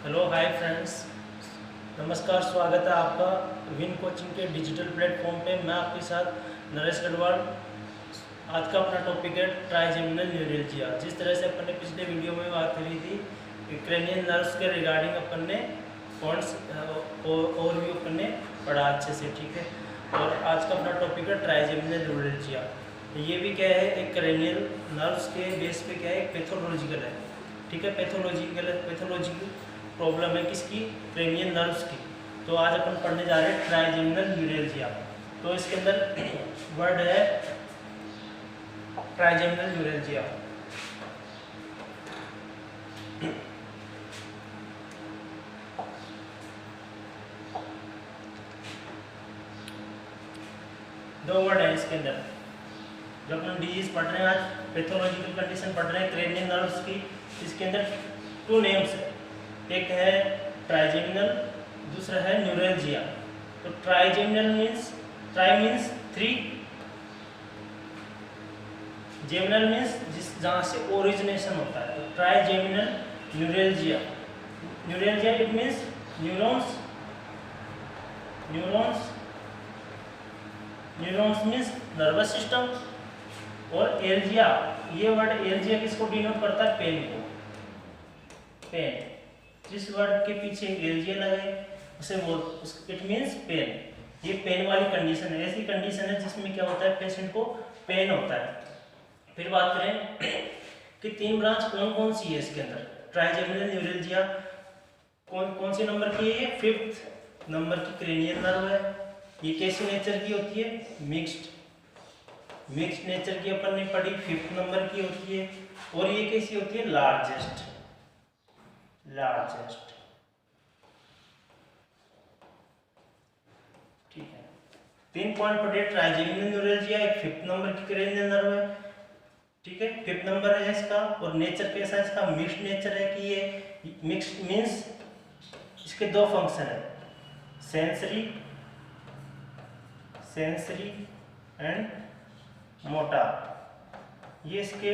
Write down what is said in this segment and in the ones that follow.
Hello hi friends, नमस्कार। स्वागत है आपका विन कोचिंग के डिजिटल प्लेटफॉर्म पे। मैं आपके साथ नरेश गढ़वाल। आज का अपना टॉपिक है ट्राइजेमिनल न्यूरेल्जिया। जिस तरह से अपन ने पिछले वीडियो में बात करी थी क्रेनियल नर्व्स के रिगार्डिंग, अपन ने पॉइंट्स ओवरव्यू अपन ने पढ़ा अच्छे से, ठीक है। और आज का अपना टॉपिक है ट्राइजेमिनल न्यूरेल्जिया। ये भी क्या है, एक क्रेनियल नर्व्स के बेस पे क्या है, एक पैथोलॉजिकल है, ठीक है। पैथोलॉजिकल प्रॉब्लम है किसकी, क्रेनियल नर्व्स की। तो आज अपन पढ़ने जा रहे हैं ट्राइजेमिनल न्यूरेल्जिया। तो इसके अंदर वर्ड है ट्राइजेमिनल न्यूरेल्जिया। दो वर्ड है इसके अंदर। जब अपन डिजीज पढ़ रहे हैं, आज पैथोलॉजिकल कंडीशन पढ़ रहे हैं क्रेनियल नर्व्स की। इसके अंदर टू नेम्स है, एक है ट्राइजेमिनल, दूसरा है न्यूरेल्जिया। तो trigeminal means, try means three, geminal means जिस जहाँ से ओरिजिनेशन होता है। तो trigeminal neuralgia. Neuralgia it means neurons, neurons, neurons means nervous system. और एल्जिया, ये वर्ड एल्जिया किसको डिनोट करता है, पेन को। पेन, जिस वर्ड के पीछे एल्जिया लगे उसे बोल, इट मीन्स पेन। ये पेन वाली कंडीशन है, ऐसी कंडीशन है जिसमें क्या होता है, पेशेंट को पेन होता है। फिर बात करें कि तीन ब्रांच कौन कौन सी है इसके अंदर। ट्राइजेमिनल न्यूरेल्जिया कौन कौन से नंबर की है, ये 5th नंबर की क्रेनियल नर्व है। ये कैसी नेचर की होती है, मिक्स्ड, मिक्स्ड नेचर की अपन ने पढ़ी, 5th नंबर की होती है। और ये कैसी होती है, लार्जेस्ट, लार्जेस्ट, ठीक है। 3 पॉइंट पढ़े ट्राइजेमिनल न्यूरेल्जिया, एक 5th नंबर की क्रेनियल नर्व है, ठीक है, 5th नंबर है इसका। और नेचर कैसा है इसका, मिक्स्ड नेचर है। कि ये मिक्स्ड मींस इसके दो फंक्शन है, सेंसरी, सेंसरी एंड मोटर। ये इसके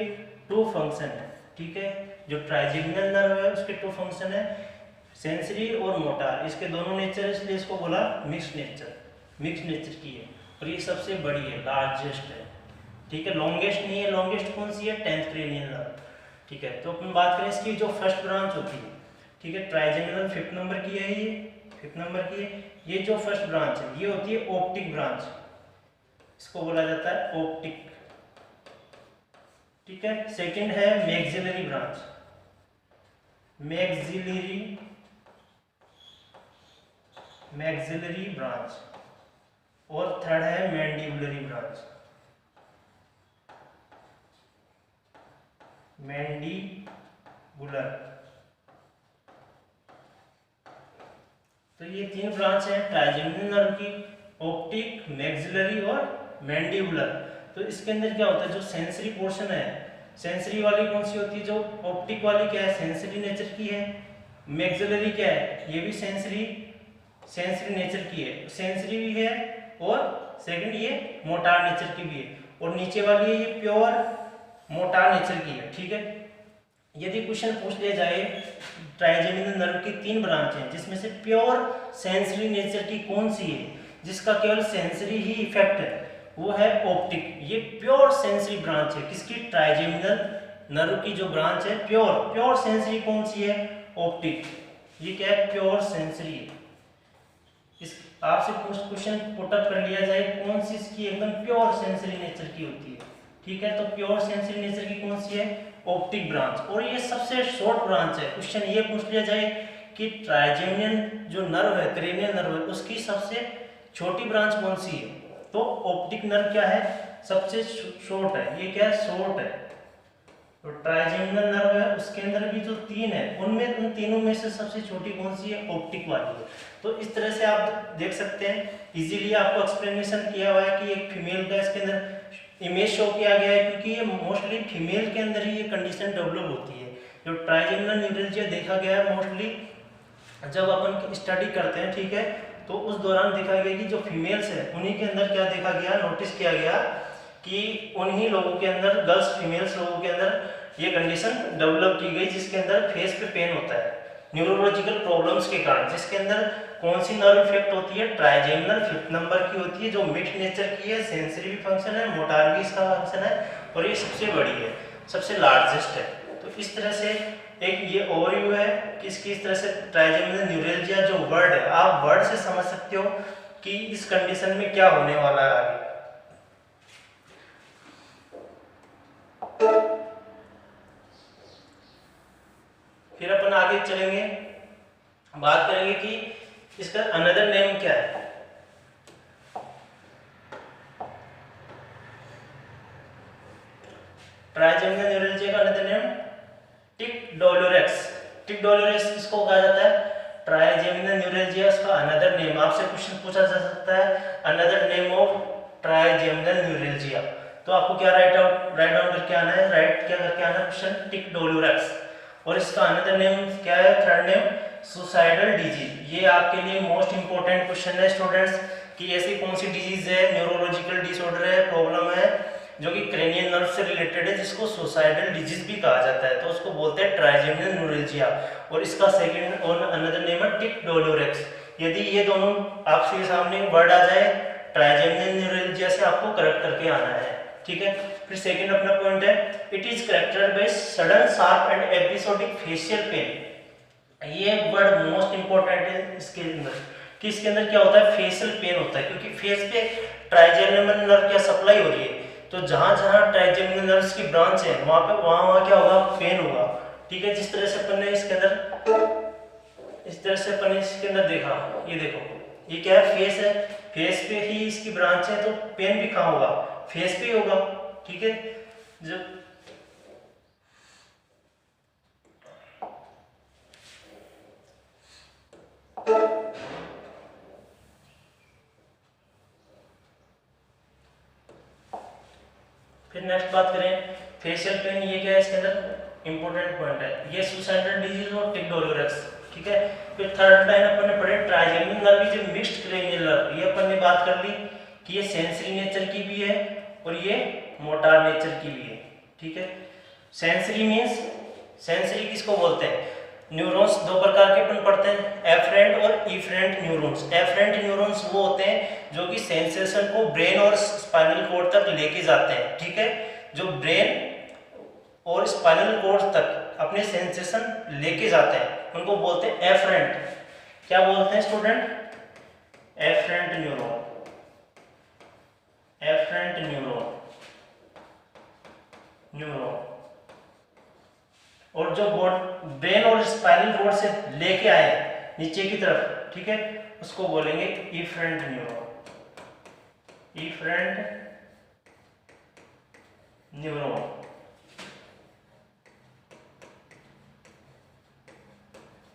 2 फंक्शन है, ठीक है। जो ट्राइजेमिनल नर्व है उसके 2 फंक्शन है, सेंसरी और मोटर। इसके दोनों नेचर है, इसलिए इसको बोला मिक्स्ड नेचर, मिक्स्ड नेचर की है। और ये सबसे बड़ी है, लार्जेस्ट है, ठीक है। लॉन्गेस्ट नहीं है, लॉन्गेस्ट कौन सी है, 10th क्रेनियल नर्व, ठीक है। तो अपन बात करें इसकी जो फर्स्ट ब्रांच होती है, ठीक है। ट्राइजेमिनल 5th नंबर की है, ये 5th नंबर की है। ये जो फर्स्ट ब्रांच है ये होती है ऑप्टिक ब्रांच, इसको बोला जाता है ऑप्टिक, ठीक है। सेकंड है maxillary branch, maxillary, maxillary branch. और थर्ड है मैंडिबुलरी ब्रांच, मैंडिबुलर। तो ये 3 ब्रांच है ट्राइजेमिनल नर्व की, ऑप्टिक, मैक्सिलरी और मैंडिबुलर। तो इसके अंदर क्या होता है, जो सेंसरी पोर्शन है, सेंसरी वाली कौन सी होती है, जो ऑप्टिक वाली क्या है, सेंसरी नेचर की है। मैक्सिलरी क्या है, ये भी सेंसरी, सेंसरी नेचर की है, सेंसरी भी है। और सेकंड ये मोटार नेचर की भी है। और नीचे वाली है ये प्योर मोटार नेचर की है, ठीक है। यदि क्वेश्चन पूछ लिया जाए ट्राइजेमिनल नर्व की 3 ब्रांच हैं, जिसमें से प्योर सेंसरी नेचर की कौन सी है, जिसका केवल सेंसरी ही इफेक्ट है, वो है ऑप्टिक। ये प्योर सेंसरी ब्रांच है किसकी, ट्राइजेमिनल नर्व की जो ब्रांच है प्योर, प्योर सेंसरी कौन सी है, ऑप्टिक। ये क्या है, प्योर सेंसरी है। इस आपसे क्वेश्चन पुटअप कर लिया जाए कौन सी इसकी एकदम प्योर सेंसरी नेचर की होती है, ठीक है। तो प्योर सेंसरी नेचर की कौन सी है, ऑप्टिक ब्रांच। और ये सबसे शॉर्ट ब्रांच है। क्वेश्चन ये पूछ लिया जाए कि ट्राइजेमिनल जो नर्व है, क्रेनियल नर्व है, उसकी सबसे छोटी ब्रांच कौन सी है, तो ऑप्टिक नर्व क्या है, सबसे शॉर्ट है। ये क्या है, शॉर्ट है। तो ट्राइजेमिनल नर्व है, उसके अंदर भी जो 3 है, उनमें उन तीनों में से सबसे छोटी कौन सी है, ऑप्टिक वाली है। तो इस तरह से आप देख सकते हैं, इजीली आपको एक्सप्लेनेशन किया हुआ है कि एक फीमेल का इसके अंदर इमेज शो किया गया है, क्योंकि ये मोस्टली फीमेल के अंदर ही ये कंडीशन डेवलप होती है। जो ट्राइजेमिनल न्यूरेल्जिया देखा गया है मोस्टली जब अपन स्टडी करते हैं, ठीक है, तो उस दौरान देखा गया कि जो फीमेल्स है उन्हीं के अंदर क्या देखा गया, नोटिस किया गया कि उन्हीं लोगों के अंदर, गर्ल्स फीमेल्स लोगों के अंदर ये कंडीशन डेवलप की गई, जिसके अंदर फेस पे पेन होता है। न्यूरोलॉजिकल प्रॉब्लम्स के कारण, जिसके अंदर कौन सी नर्व इफेक्ट होती है, ट्राइजेमिनल 5th नंबर की होती है, जो मिक्स्ड नेचर की है, सेंसरी भी फंक्शन है, मोटार भी इसका फंक्शन है, और ये सबसे बड़ी है, सबसे लार्जेस्ट है। तो इस तरह से एक ये ओवरव्यू है कि किस तरह से ट्राइजेमिनल न्यूरैल्जिया जो वर्ड है, आप वर्ड से समझ सकते हो कि इस कंडीशन में क्या होने वाला है आगे। फिर अपन आगे चलेंगे, बात करेंगे कि इसका अनदर नेम क्या है। ट्राइजेमिनल न्यूरैल्जिया का अनदर नेम टिक डोलोरेक्स। टिक डोलोरेक्स किसको कहा जाता है, ट्राइजेमिनल न्यूरैल्जिया का अनदर नेम। आपसे क्वेश्चन पूछा जा सकता है another name of trigeminal neuralgia, तो आपको क्या राइट डाउन करके आना है, क्या करके आना है क्वेश्चन, टिक डोलोरेक्स। और इसका अनदर नेम क्या है, थर्ड नेम सुसाइडल डिजीज। ये आपके लिए मोस्ट इंपोर्टेंट क्वेश्चन है स्टूडेंट्स कि ऐसी कौन सी डिजीज है, न्यूरोलॉजिकल डिसऑर्डर है, प्रॉब्लम है जो कि क्रेनियल नर्व से रिलेटेड है, जिसको सुसाइडल डिजीज भी कहा जाता है, तो उसको बोलते हैं ट्राइजेमिनल न्यूरैल्जिया। और इसका सेकंड और अनदर नेम है टिक डोलोरेक्स। यदि ये दोनों आपके सामने वर्ड आ जाए ट्राइजेमिनल न्यूरैल्जिया से, आपको करेक्ट करके आना है, ठीक है। फिर सेकंड अपना पॉइंट है, it is characterised by sudden sharp and episodic facial pain. ये वर्ड मोस्ट इंपोर्टेंट है इसके अंदर कि इसके अंदर क्या होता है, फेशियल पेन होता है, क्योंकि फेस पे ट्राइजेमिनल नर्व क्या सप्लाई हो रही है, तो जहां जहां ट्राइजेमिनल नर्व्स की ब्रांच है वहां क्या होगा, पेन होगा, ठीक है। जिस तरह से अपन ने इसके अंदर इस तरह से अपन इसके अंदर देखा, ये देखो ये क्या है, फेस है, फेस पे ही इसकी ब्रांच है, तो पेन भी कहाँ होगा, फेस पे होगा, ठीक है। जब फिर नेक्स्ट बात करें फेशियल पेन, ये क्या है इसके अंदर इंपॉर्टेंट पॉइंट है, ये सुसाइडल डिजीज और टिक डोलोरेक्स, ठीक है। फिर थर्ड लाइन अपन ने पढ़े ट्राइजेमिनल नर्व जो मिक्स्ड क्रेनियल नर्व, ये अपन ने बात कर ली कि ये सेंसरी नेचर की भी है और ये मोटार नेचर की भी है, ठीक है। सेंसरी मींस, सेंसरी किसको बोलते हैं, न्यूरॉन्स दो प्रकार के अपन पढ़ते हैं, एफरेंट और इफरेंट न्यूरॉन्स। एफरेंट न्यूरॉन्स वो होते हैं जो कि सेंसेशन को ब्रेन और स्पाइनल कॉर्ड तक लेके जाते हैं, ठीक है। जो ब्रेन और स्पाइनल कॉर्ड तक अपने सेंसेशन लेके जाते हैं उनको बोलते हैं एफरेंट। क्या बोलते हैं student, efferent neuron, efferent neuron, neuron. और जो ब्रेन और स्पाइनल कॉर्ड से लेके आए नीचे की तरफ, ठीक है, उसको बोलेंगे afferent neuron, afferent neuron.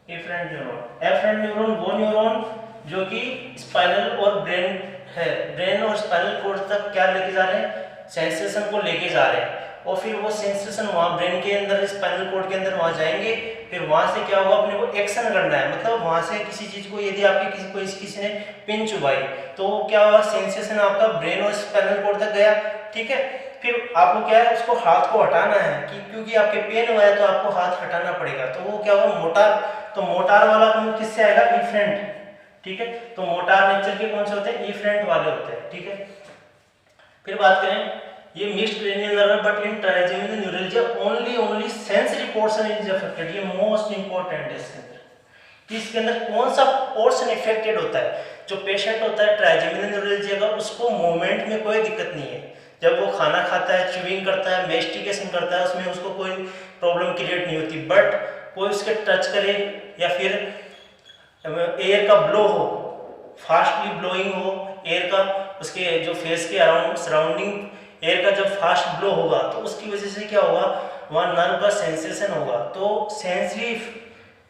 Afferent neuron, efferent neuron वो न्यूरॉन जो कि स्पाइनल और ब्रेन है, ब्रेन और स्पाइनल कॉर्ड तक क्या लेके जा रहे हैं, सेंसेशन को लेके जा रहे हैं, और फिर वो सेंसेशन वहाँ ब्रेन के अंदर स्पाइनल कॉर्ड के अंदर वहाँ जाएंगे, फिर वहाँ से क्या होगा, अपने को एक्शन करना है, मतलब वहाँ से किसी चीज को यदि आपके किसी ने पिन चुभाई तो क्या होगा, सेंसेशन आपका ब्रेन और स्पाइनल कॉर्ड तक गया, ठीक है। फिर आपको क्या है, उसको हाथ को हटाना है कि क्योंकि आपके पेन हुआ है तो आपको हाथ हटाना पड़ेगा, तो वो क्या होगा, मोटार, तो मोटार वाला कौन किससे आएगा, इफरेंट, ठीक है। तो मोटार नेचर के कौन से होते हैं, इफरेंट वाले होते हैं, ठीक है। फिर बात करें, ये mixed cranial nerve but in trigeminal neuralgia only sensory portion is affected. ये मोस्ट इंपोर्टेंट है इसके अंदर कि इसके अंदर कौन सा पोर्शन इफेक्टेड होता है। जो पेशेंट होता है ट्राइजेमिनल न्यूरैल्जिया का, उसको मूवमेंट में कोई दिक्कत नहीं है, जब वो खाना खाता है, च्यूइंग करता है, मेस्टिकेशन करता है, उसमें उसको कोई प्रॉब्लम क्रिएट नहीं होती, बट कोई उसके टच करे या फिर एयर का ब्लो हो, फास्टली ब्लोइंग हो एयर का, उसके जो फेस के अराउंड सराउंडिंग एयर का जब फास्ट ब्लो होगा तो उसकी वजह से क्या होगा, वहाँ नर्व का सेंसेशन होगा, तो सेंसरी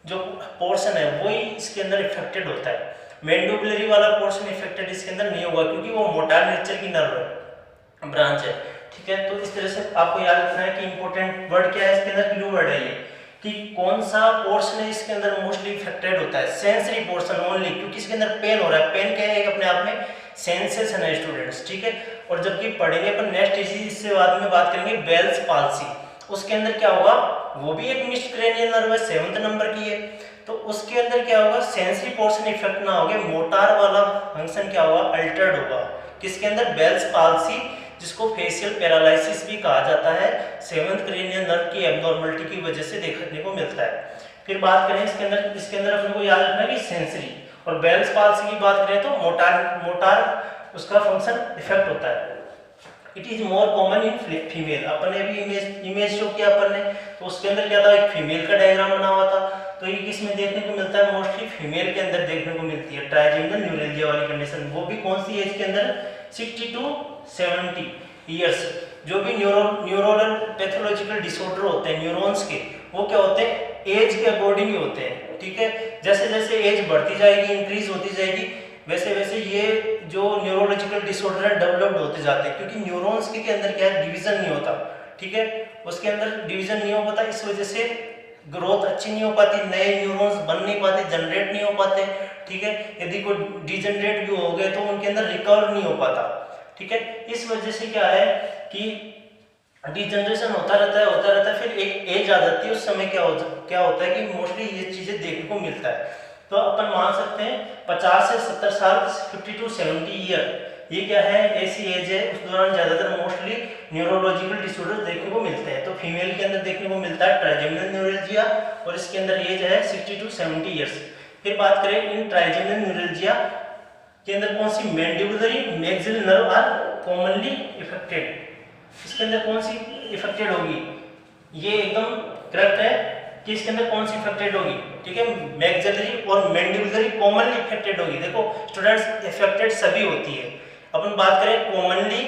जो पोर्शन है वही इसके अंदर इफेक्टेड होता है। मैंडिबुलरी वाला पोर्शन इफेक्टेड इसके अंदर नहीं होगा क्योंकि वो मोटार नेचर की नर्व है, ब्रांच है, ठीक है। तो इस तरह से आपको याद रखना है कि इंपॉर्टेंट वर्ड क्या है इसके अंदर, क्लू वर्ड है ये कि कौन सा पोर्शन है इसके अंदर मोस्टली इफेक्टेड होता है, सेंसरी पोर्शन ओनली, क्योंकि इसके अंदर पेन हो रहा है। पेन क्या है, अपने आप में सेंसेशन है स्टूडेंट्स, ठीक है। और जबकि पढ़ेंगे अपन नेक्स्ट डिजीज, इससे बाद में बात करेंगे बेल्स पाल्सी, उसके अंदर क्या होगा, वो भी एक मिक्स्ड क्रेनियल नर्व है, 7th नंबर की है, तो उसके अंदर क्या होगा, सेंसरी पोर्शन इफेक्ट ना होगा, मोटार वाला फंक्शन क्या होगा, अल्टर्ड होगा। किसके अंदर, बेल्स पाल्सी, जिसको फेशियल पैरालिसिस भी कहा जाता है, सेवंथ क्रेनियल नर्व की एब्नॉर्मलिटी की वजह से देखने को मिलता है। फिर बात करें इसके अंदर अपने को याद रखना है कि सेंसरी और बेल्स पाल्सी की बात करें तो मोटार उसका फंक्शन इफेक्ट होता है। It is more common in female. अपन ने भी इमेज शो किया अपन ने, तो उसके अंदर क्या था, एक फीमेल का डायग्राम बना हुआ था। तो ये किस में देखने को मिलता है, मोस्टली फीमेल के अंदर देखने को मिलती है ट्राइजेमिनल न्यूरेल्जिया वाली कंडीशन। वो भी कौन सी एज के अंदर, 60 to 70 ईयर्स। जो भी न्यूरोनल पैथोलॉजिकल डिसऑर्डर होते हैं न्यूरॉन्स के, वो क्या होते हैं, एज के अकॉर्डिंग ही होते हैं। ठीक है, जैसे जैसे एज बढ़ती जाएगी, इंक्रीज होती जाएगी, वैसे वैसे ये जो न्यूरोलॉजिकल डिसऑर्डर है डेवलप्ड होते जाते हैं, क्योंकि न्यूरॉन्स के अंदर क्या है, डिवीजन नहीं होता। ठीक है, उसके अंदर डिवीजन नहीं हो पाता, इस वजह से ग्रोथ अच्छी नहीं हो पाती, नए न्यूरॉन्स बन नहीं पाते, जनरेट नहीं हो पाते। ठीक है, यदि कोई डिजनरेट भी हो गए तो उनके अंदर रिकवर नहीं हो पाता। ठीक है, इस वजह से क्या है कि डिजनरेशन होता रहता है, फिर एक एज आ जाती है, उस समय क्या होता है कि मोस्टली ये चीजें देखने को मिलता है। तो अपन मान सकते हैं 50 से 70 साल, 50 to 70 ईयर, ये क्या है, ऐसी एज है, उस दौरान ज्यादातर मोस्टली न्यूरोलॉजिकल डिसऑर्डर देखने को मिलते हैं। तो फीमेल के अंदर देखने को मिलता है ट्राइजेमिनल न्यूरेल्जिया, और इसके अंदर एज है 60 to 70 ईयर्स। फिर बात करें इन ट्राइजेमिनल न्यूरेल्जिया के अंदर कौन सी, mandibulary maxillary nerve are commonly affected. इसके अंदर कौन सी इफेक्टेड होगी, ये एकदम करेक्ट है कि इसके अंदर कौन सी इफेक्टेड होगी। ठीक है, मैक्सिलरी और मैंडिबुलरी कॉमनली इफेक्टेड होगी। देखो स्टूडेंट्स, इफेक्टेड सभी होती है, अपन बात करें कॉमनली,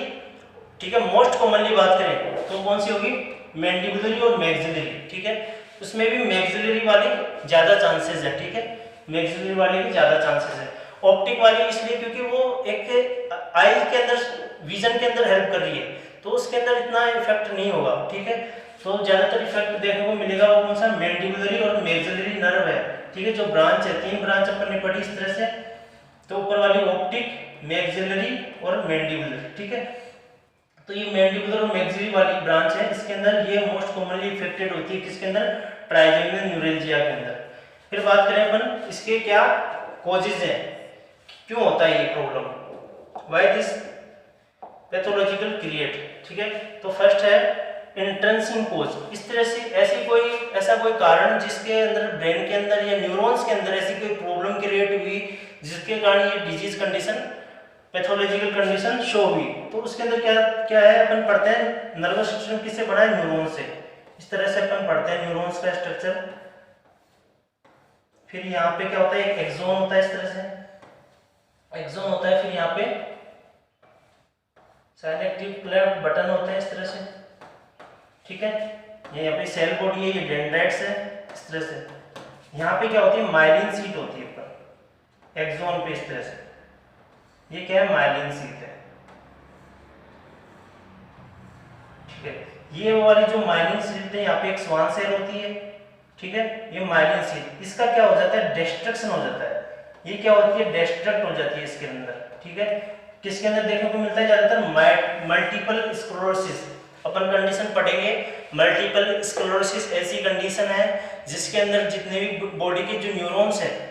ठीक है, मोस्ट कॉमनली बात करें तो कौन सी होगी, मैंडिबुलरी और मैक्सिलरी। ठीक है, उसमें भी मैक्सिलरी वाली ज्यादा चांसेस है। ठीक है, मैक्सिलरी वाली भी ज्यादा चांसेस है। ऑप्टिक वाली इसलिए क्योंकि वो एक आई के अंदर, विजन के अंदर हेल्प कर रही है, तो उसके अंदर इतना इफेक्ट नहीं होगा। ठीक है, तो ज्यादातर इफेक्ट देखने को मिलेगा वो कौन सा, मैंडिबुलरी और मैक्सिलरी नर्व है। ठीक है, जो ब्रांच है, 3 ब्रांच अपन ने पढ़ी इस तरह से, तो ऊपर वाली ऑप्टिक, मैक्सिलरी और मैंडिबुलर। ठीक है, तो ये मैंडिबुलर और मैक्सिलरी वाली ब्रांच है, इसके अंदर ये मोस्ट कॉमनली इफेक्टेड होती है, किसके अंदर, ट्राइजेमिनल न्यूरेल्जिया के अंदर। फिर बात करें अपन इसके क्या कॉजेज हैं, क्यों होता है ये problem, why this pathological create. ठीक है, तो फर्स्ट है इंट्रिंसिक कोज। इस तरह से ऐसा कोई कारण जिसके अंदर ब्रेन के अंदर या न्यूरॉन्स के अंदर ऐसी कोई प्रॉब्लम क्रिएट हुई जिसके कारण ये disease condition, pathological condition show हुई, तो उसके अंदर क्या है, अपन पढ़ते हैं नर्वस सिस्टम किससे बना है, न्यूरॉन से। इस तरह से अपन पढ़ते हैं न्यूरॉन्स का स्ट्रक्चर। फिर यहाँ पे क्या होता है, एक एक्सोन होता है, इस तरह से एक्सोन होता है, फिर यहाँ पे सिनेप्टिक क्लेफ्ट बटन होते हैं, इस तरह से। ठीक है, ये यहाँ पे सेल बॉडी है, ये डेंड्राइट्स है, इस तरह से। यहाँ पे क्या होती है, माइलिन सीट होती है ऊपर एक्सोन पे, इस तरह से। ये क्या है, माइलिन सीट है। ठीक है, ये वाली जो माइलिन सीट है, यहाँ पे एक स्वान सेल होती है। ठीक है, ये माइलिन सीट, इसका क्या हो जाता है, डिस्ट्रक्शन हो जाता है। ये क्या होती है, डिस्ट्रक्ट हो जाती है इसके अंदर। ठीक है, किसके अंदर देखने को मिलता है, ज्यादातर मल्टीपल स्क्लेरोसिस। अपन कंडीशन पढ़ेंगे, मल्टीपल स्क्लेरोसिस ऐसी कंडीशन है जिसके अंदर जितने भी बॉडी के जो न्यूरॉन्स हैं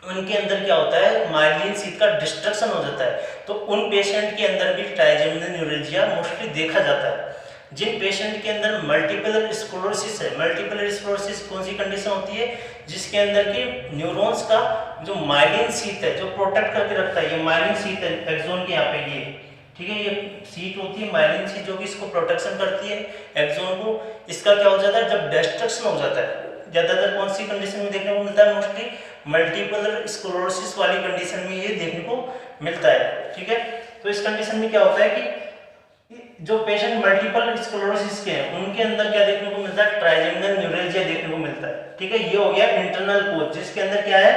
उनके अंदर क्या होता है, माइलिन सीट का डिस्ट्रक्शन हो जाता है। तो उन पेशेंट के अंदर भी ट्राइजेमिनल न्यूरेल्जिया मोस्टली देखा जाता है। जिन पेशेंट के अंदर मल्टीपल स्क्लेरोसिस है, मल्टीपल स्क्लेरोसिस कौन सी कंडीशन होती है, जिसके अंदर की न्यूरॉन्स का जो माइलिन सीट है, जो प्रोटेक्ट करके रखता है, ये माइलिन सीट है एक्सोन के यहाँ पे, ये ठीक है, ये सीट होती है माइलिन सीट, जो कि इसको प्रोटेक्शन करती है एक्सोन को। इसका क्या हो जाता है, जब डिस्ट्रक्शन हो जाता है, ज्यादातर कौन सी कंडीशन में देखने को मिलता है, मोस्टली मल्टीपल स्क्लेरोसिस वाली कंडीशन में ये देखने को मिलता है। ठीक है, तो इस कंडीशन में क्या होता है कि जो पेशेंट मल्टीपल स्क्लेरोसिस के हैं उनके अंदर क्या देखने को मिलता है, ट्राइजेमिनल न्यूरेल्जिया देखने को मिलता है। ठीक है, ये हो गया इंटरनल कोज, जिसके अंदर क्या है,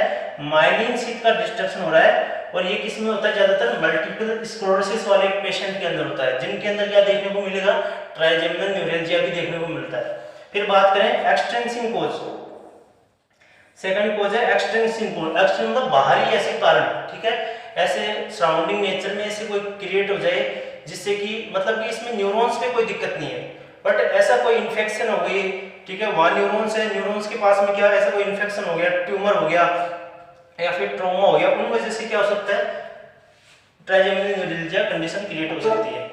माइलिन सीट का डिस्ट्रक्शन हो रहा है। और ये किस में होता है, ज्यादातर मल्टीपल स्क्लेरोसिस वाले पेशेंट के अंदर होता है, जिनके अंदर क्या देखने को मिलेगा, ट्राइजेमिनल न्यूरेल्जिया भी देखने को मिलता है। फिर बात करें एक्सटेंसिव कोज, सेकंड कोज है एक्सटेंसिव कोज। एक्सटेंसिव मतलब बाहरी ऐसे कारण, ठीक है, ऐसे सराउंडिंग नेचर में ऐसे कोई क्रिएट हो जाए जिससे कि मतलब कि इसमें न्यूरॉन्स पे कोई दिक्कत नहीं है, बट ऐसा कोई इन्फेक्शन हो गई, ठीक है, वहाँ न्यूरॉन्स है, न्यूरॉन्स के पास में क्या ऐसा कोई इन्फेक्शन हो गया, ट्यूमर हो गया या फिर ट्रॉमा हो गया, उन वजह से क्या हो सकता है, ट्राइजेमिनल न्यूरैल्जिया कंडीशन क्रिएट हो सकती है।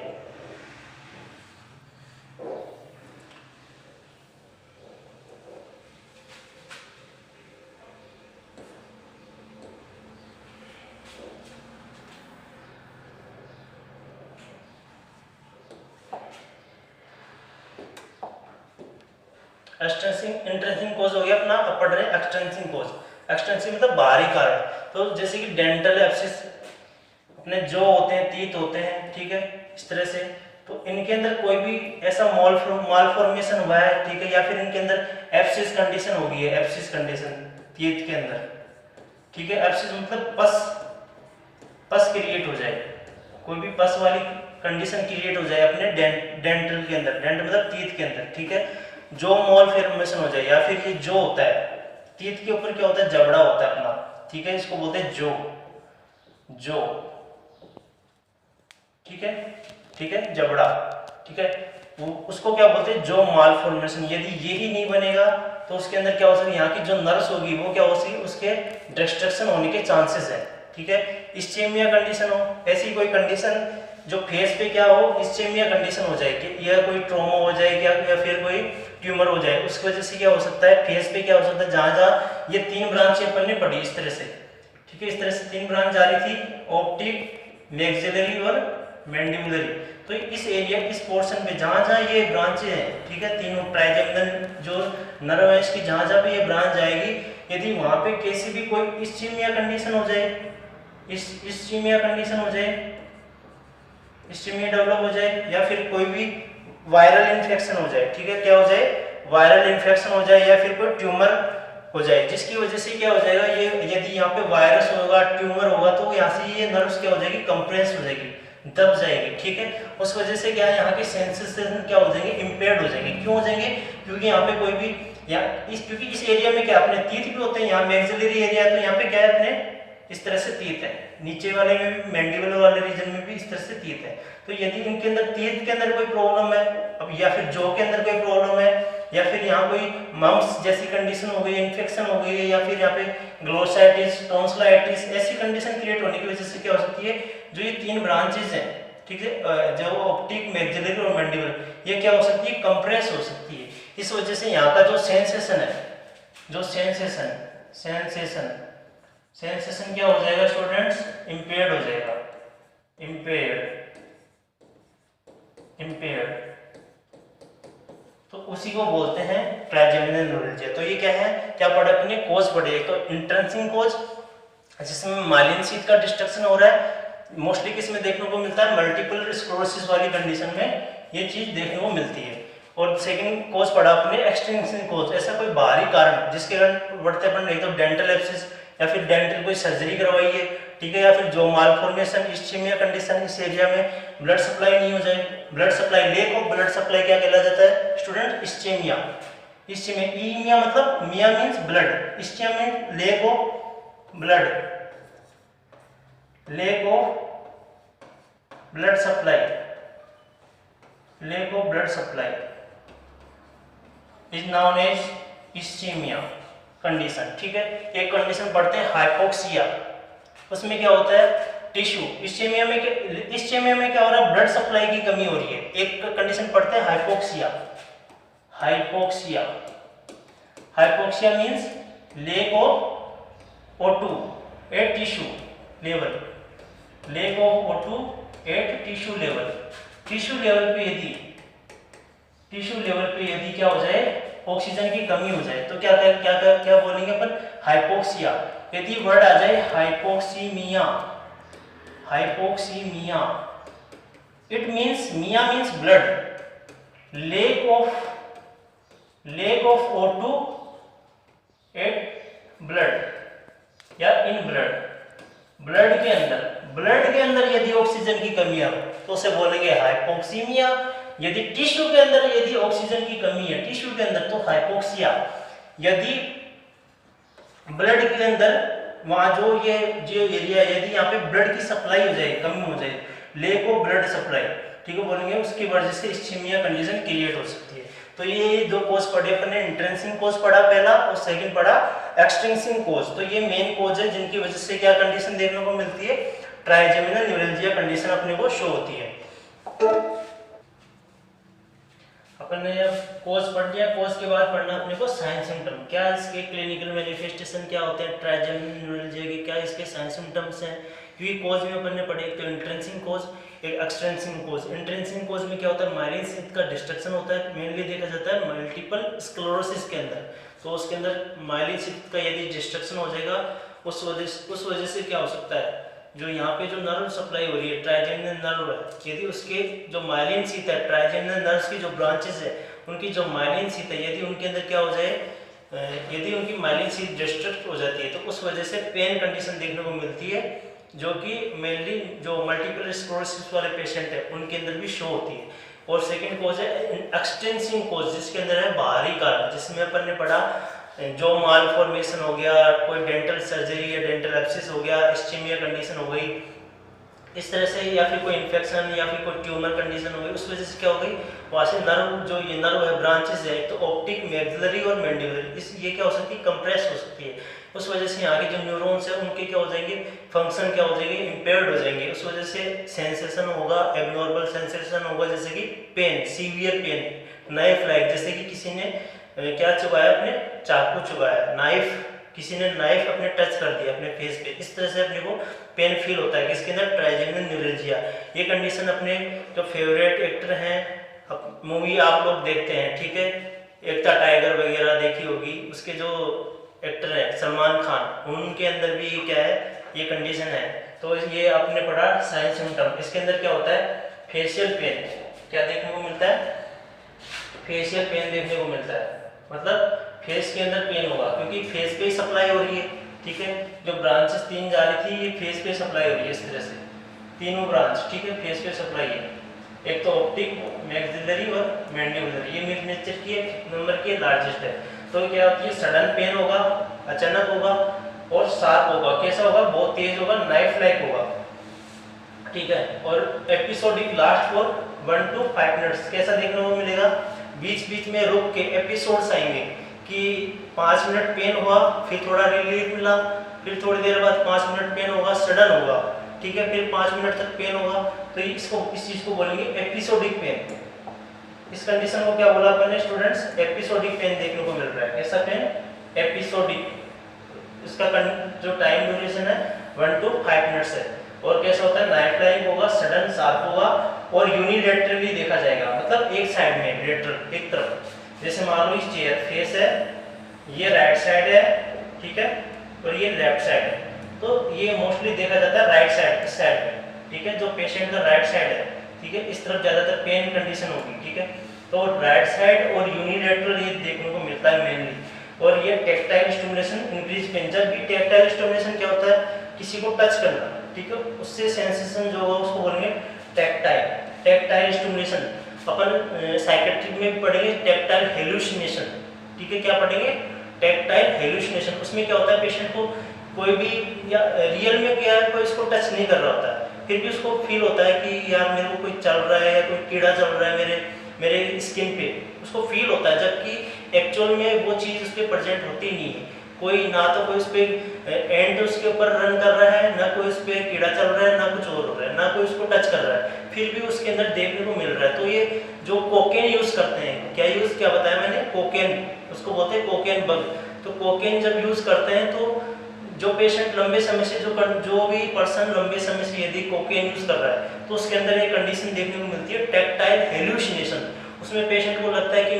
एक्सटेंसिव इंट्रेंसिव कॉज हो गया अपना, अब पढ़ रहे हैं एक्सटेंसिव कॉज। एक्सटेंसिव मतलब बाहरी कारण। तो जैसे कि डेंटल एब्सिस, अपने जो होते हैं तीत होते हैं, ठीक है, इस तरह से, तो इनके अंदर कोई भी ऐसा मालफॉर्मेशन हुआ है, ठीक है, या फिर इनके अंदर एब्सिस कंडीशन हो गई है, एब्सिस कंडीशन तीत के अंदर, ठीक है, एब्सिस मतलब पस क्रिएट हो जाए, कोई भी पस वाली कंडीशन क्रिएट हो जाए अपने डेंटल के अंदर, डेंट मतलब तीत के अंदर, ठीक है, जो मॉल फॉर्मेशन हो जाए, या फिर ये जो होता है तीत के ऊपर क्या होता है, जबड़ा होता है अपना, ठीक है, इसको बोलते हैं जो, ठीक है, ठीक है, जबड़ा, ठीक है, वो उसको क्या बोलते हैं, जो माल फॉर्मेशन। यदि यही नहीं बनेगा तो उसके अंदर क्या हो सकता है, यहाँ की जो नर्व्स होगी वो क्या हो सकती है, उसके डिस्ट्रक्शन होने के चांसेस है, ठीक है, इस्चेमिया कंडीशन हो, ऐसी कोई कंडीशन जो फेस पे क्या हो, इस्चेमिया कंडीशन हो जाएगी, या कोई ट्रॉमा हो जाए क्या, या फिर कोई ट्यूमर हो जाए, उसकी वजह से क्या हो सकता है, फेस पे क्या हो सकता है, जहां जहां ये तीन ब्रांच अपन ने पढ़ी इस तरह से, ठीक है, इस तरह से तीन ब्रांच जा रही थी, ऑप्टिक, मैक्सिलरी और मैंडिबुलरी। तो इस एरिया, इस पोर्शन पे जहां जहां ये ब्रांचें हैं, ठीक है, तीनों ट्राइजेमिनल जो नर्व है इसकी जहां जहां पे ये ब्रांच जाएगी, यदि वहां पे कैसी भी कोई इस्चेमिया कंडीशन हो जाए, इस्चेमिया कंडीशन हो जाए, इस्चेमिया डेवलप हो जाए, या फिर कोई भी वायरल इन्फेक्शन हो जाए, ठीक है, क्या हो जाए, वायरल इन्फेक्शन हो जाए, या फिर कोई ट्यूमर हो जाए, जिसकी वजह से क्या हो जाएगा, ये यदि यहाँ पे वायरस होगा, ट्यूमर होगा, तो यहाँ से ये नर्व्स क्या हो जाएगी, कंप्रेस हो जाएगी, दब जाएगी, ठीक है, उस वजह से क्या है, यहाँ के सेंसेशन क्या हो जाएंगे, इम्पेयर्ड हो जाएंगे। क्यों हो जाएंगे, क्योंकि यहाँ पे कोई भी क्योंकि इस एरिया में क्या अपने तीत भी होते हैं, यहाँ मैक्सिलरी एरिया है, तो यहाँ पे क्या है, अपने इस तरह से तीत है, नीचे वाले में भी, मैंडिबुलर वाले रीजन में भी इस तरह से तीत है। तो यदि इनके अंदर तीत के अंदर कोई प्रॉब्लम है, अब या फिर जॉ के अंदर कोई प्रॉब्लम है, या फिर यहाँ कोई मम्स जैसी कंडीशन हो गई, इन्फेक्शन हो गई है, या फिर यहाँ पे ग्लोसाइटिस, टॉन्सिलाइटिस, ऐसी कंडीशन क्रिएट होने की वजह से क्या हो सकती है, जो ये तीन ब्रांचेस हैं, ठीक है, जो ऑप्टिक, मैक्सिलरी और मैंडिबुलर, ये क्या हो सकती है, कंप्रेस हो सकती है। इस वजह से यहाँ का जो सेंसेशन है, जो सेंसेशन क्या हो जाएगा स्टूडेंट्स, इम्पेयर्ड हो जाएगा, इम्पेयर्ड, तो उसी को बोलते हैं ट्राइजेमिनल न्यूरैल्जिया। तो ये क्या है, क्या पढ़े अपने, कोज पढ़े, एक तो इंट्रेंसिंग कोज जिसमें माइलिन शीथ का डिस्ट्रक्शन हो रहा है, मोस्टली किसमें देखने को मिलता है, मल्टीपल स्क्लेरोसिस वाली कंडीशन में ये चीज देखने को मिलती है। और सेकंड कोज पढ़ा अपने एक्सटेंसिव कोज, ऐसा कोई बाहरी कारण जिसके कारण बढ़ते अपन नहीं तो डेंटल एब्सिस, या फिर डेंटल कोई सर्जरी करवाई है, ठीक है, या फिर जो मालफॉर्मेशन, इस्चेमिया कंडीशन, इस एरिया में ब्लड सप्लाई नहीं हो जाए, blood supply, lack of blood supply क्या कहला जाता है स्टूडेंट, इस्चेमिया। ईमिया मतलब, mia means blood, ischaemia means lack of blood, lack of blood supply, lack of blood supply is known as ischaemia condition, ठीक है। एक कंडीशन पढ़ते हैं हाइपोक्सिया, उसमें क्या होता है, टिश्यू, इस्चेमिया में क्या हो रहा है, ब्लड सप्लाई की कमी हो रही है। एक कंडीशन पढ़ते हैं hypoxia, hypoxia means lack of O2 at tissue level, lack of O2 at tissue level, tissue level पे यदि क्या हो जाए, ऑक्सीजन की कमी हो जाए, तो क्या बोलेंगे अपन, हाइपोक्सिया। यदि वर्ड आ जाए hypoxaemia, it means, mia means blood, lack of O2 at blood या इन ब्लड के अंदर यदि ऑक्सीजन की कमी है तो उसे बोलेंगे हाइपोक्सीमिया। यदि टिश्यू के अंदर यदि ऑक्सीजन की कमी है टिश्यू के अंदर तो हाइपोक्सिया। यदि ब्लड के अंदर वहां जो एरिया यदि यहाँ पे ब्लड की सप्लाई हो जाए, कमी हो जाए, लेक ऑफ ब्लड सप्लाई, ठीक है, बोलेंगे उसकी वजह से इस्चीमिया कंडीशन क्रिएट हो सकती है। तो ये दो कोज पढ़े अपन ने, इंट्रेंसिंग कोज पढ़ा पहला और सेकंड पढ़ा एक्सटेंसिंग कोज। तो ये मेन कोज है जिनकी वजह से क्या कंडीशन देखने को मिलती है, ट्राइजेमिनल न्यूरैल्जिया कंडीशन अपने को शो होती है। अपन ने जब कोज पढ़ लिया, कोज के बाद पढ़ना अपने को साइन सिम्टम, क्या इसके क्लिनिकल मैनिफेस्टेशन क्या होते हैं ट्राइजेमिनल न्यूरैल्जिया के, क्या इसके साइन सिम्टम्स हैं। क्योंकि कोज में अपन ने पढ़े एक तो इंट्रेंसिंग कोज, एक एक्सटेंसिंग कोज। इंट्रेंसिंग कोज में क्या होता है, माइलिन शीथ का डिस्ट्रक्शन होता है, मेनली देखा जाता है मल्टीपल स्क्लेरोसिस के अंदर। तो उसके अंदर माइलिन शीथ का यदि डिस्ट्रक्शन हो जाएगा, उस वजह से क्या हो सकता है, जो यहाँ पे जो नर्व सप्लाई हो रही है ट्राइजेमिनल नर्व है, यदि उसके जो माइलिन शीथ है, ट्राइजेमिनल नर्व्स की जो ब्रांचेस है उनकी जो माइलिन शीथ है, यदि उनके अंदर क्या हो जाए, यदि उनकी माइलिन शीथ डिस्ट्रक्ट हो जाती है तो उस वजह से पेन कंडीशन देखने को मिलती है, जो कि मेनली जो मल्टीपल स्क्लेरोसिस वाले पेशेंट है उनके अंदर भी शो होती है। और सेकंड कोज है एक्सटेंसिंग कोज, जिसके अंदर है बाहरी कारण, जिसमें अपन ने पढ़ा जो मालफॉर्मेशन हो गया, कोई डेंटल सर्जरी या डेंटल एब्सिस हो गया, इस्चीमिया कंडीशन हो गई इस तरह से, या फिर कोई इन्फेक्शन या फिर कोई ट्यूमर कंडीशन हो गई, उस वजह से क्या हो गई, वहाँ से नर्व जो ये नर्व है ब्रांचेस है, तो ऑप्टिक, मैक्सिलरी और मैंडिबुलरी, इस ये क्या हो सकती है, कंप्रेस हो सकती है। उस वजह से यहाँ के जो न्यूरॉन्स है उनके क्या हो जाएंगे, फंक्शन क्या हो जाएंगे, इम्पेयर्ड हो जाएंगे। उस वजह से सेंसेशन होगा, एबनॉर्मल सेंसेशन होगा, जैसे कि pain, severe pain, knife like, जैसे कि किसी ने क्या चुभाया, अपने चाकू चुभाया, नाइफ, किसी ने नाइफ अपने टच कर दिया अपने फेस पे, इस तरह से अपने को पेन फील होता है। किसके अंदर, ट्राइजेमिनल न्यूरैल्जिया। ये कंडीशन अपने जो फेवरेट एक्टर हैं, मूवी आप लोग देखते हैं, ठीक है, एकता टाइगर वगैरह देखी होगी, उसके जो एक्टर है सलमान खान, उनके अंदर भी क्या है, ये कंडीशन है। तो ये आपने पढ़ा साइन सिम्टम। इसके अंदर क्या होता है, फेशियल पेन क्या देखने को मिलता है, फेशियल पेन देखने को मिलता है, मतलब फेस के अंदर पेन होगा, क्योंकि फेस पे ही सप्लाई हो रही है, ठीक है, जो ब्रांचेस तीन जा रही थी ये फेस पे सप्लाई हो रही है, इस तरह से तीनों ब्रांच, ठीक है, फेस पे सप्लाई है, एक तो ऑप्टिक, मैक्सिलरी और मैंडिबुलर, ये मिड नेचर की नंबर की लार्जेस्ट है। तो क्या होती है, सडन पेन होगा, अचानक होगा और शार्प होगा, कैसा होगा, बहुत तेज होगा, नाइफ लाइक होगा, ठीक है, और episodic last for 1 to 5 minutes, कैसा देखने को मिलेगा, बीच बीच में रुक के एपिसोड्स आएंगे कि 5 मिनट पेन हुआ, फिर थोड़ा रिलीफ मिला, फिर थोड़ी देर बाद 5 मिनट पेन होगा, सडन होगा, ठीक है, फिर 5 मिनट तक पेन होगा। तो इसको, इस चीज को बोलेंगे एपिसोडिक पेन। इस कंडीशन को क्या बोला अपन ने स्टूडेंट्स, एपिसोडिक पेन देखने को मिल रहा है। कैसा पेन, एपिसोडिक। इसका जो टाइम ड्यूरेशन है 1 to 5 मिनट्स है। और कैसा होता है, नाइफ लाइक होगा, सडन शार्प होगा और यूनिलेटरली देखा जाएगा, मतलब एक साइड में, लेटरल एक तरफ। जैसे मान लो इस चेयर फेस है, ये राइट साइड है, ठीक है, और ये लेफ्ट साइड है, तो ये मोस्टली देखा जाता है राइट साइड, इस साइड में, ठीक है, जो पेशेंट का राइट साइड है, ठीक है, इस तरफ ज्यादातर पेन कंडीशन होगी, ठीक है, तो राइट साइड और यूनिलेटरल ये देखने को मिलता है मेनली। और ये टेक्टाइल स्टिमुलेशन इंक्रीज पेन, जब भी टेक्टाइल स्टिमुलेशन क्या होता है, किसी को टच करना, ठीक है, उससे सेंसेशन जो होगा उसको बोलेंगे टेक्टाइल स्टिमुलेशन। अपन साइकेट्रिक में पढ़ेंगे टेक्टाइल हेलुसिनेशन, ठीक है, क्या पढ़ेंगे, टेक्टाइल हेलुसिनेशन। उसमें क्या होता है, पेशेंट को कोई भी, या रियल में क्या है, कोई इसको टच नहीं कर रहा होता है, फिर भी उसको फील होता है कि यार मेरे को कोई चल रहा है या कोई कीड़ा चल रहा है मेरे स्किन पे, उसको फील होता है, जबकि एक्चुअल में वो चीज़ उस पर प्रेजेंट होती नहीं है। कोई ना तो कोई उस पर एंड उसके ऊपर रन कर रहा है, ना कोई उस पर कीड़ा चल रहा है, ना कुछ और हो रहा है, ना कोई उसको टच कर रहा है, फिर भी उसके अंदर देखने को मिल रहा है। तो ये जो कोकेन यूज करते हैं, क्या यूज, क्या बताया मैंने, कोकेन, उसको बोलते हैं कोकेन बग। तो कोकेन जब यूज करते हैं तो जो पेशेंट लंबे समय से, जो भी पर्सन लंबे समय से यदि कोकेन यूज कर रहा है तो उसके अंदर ये कंडीशन देखने को मिलती है टेक्टाइल हेलुसिनेशन। उसमें पेशेंट को लगता है कि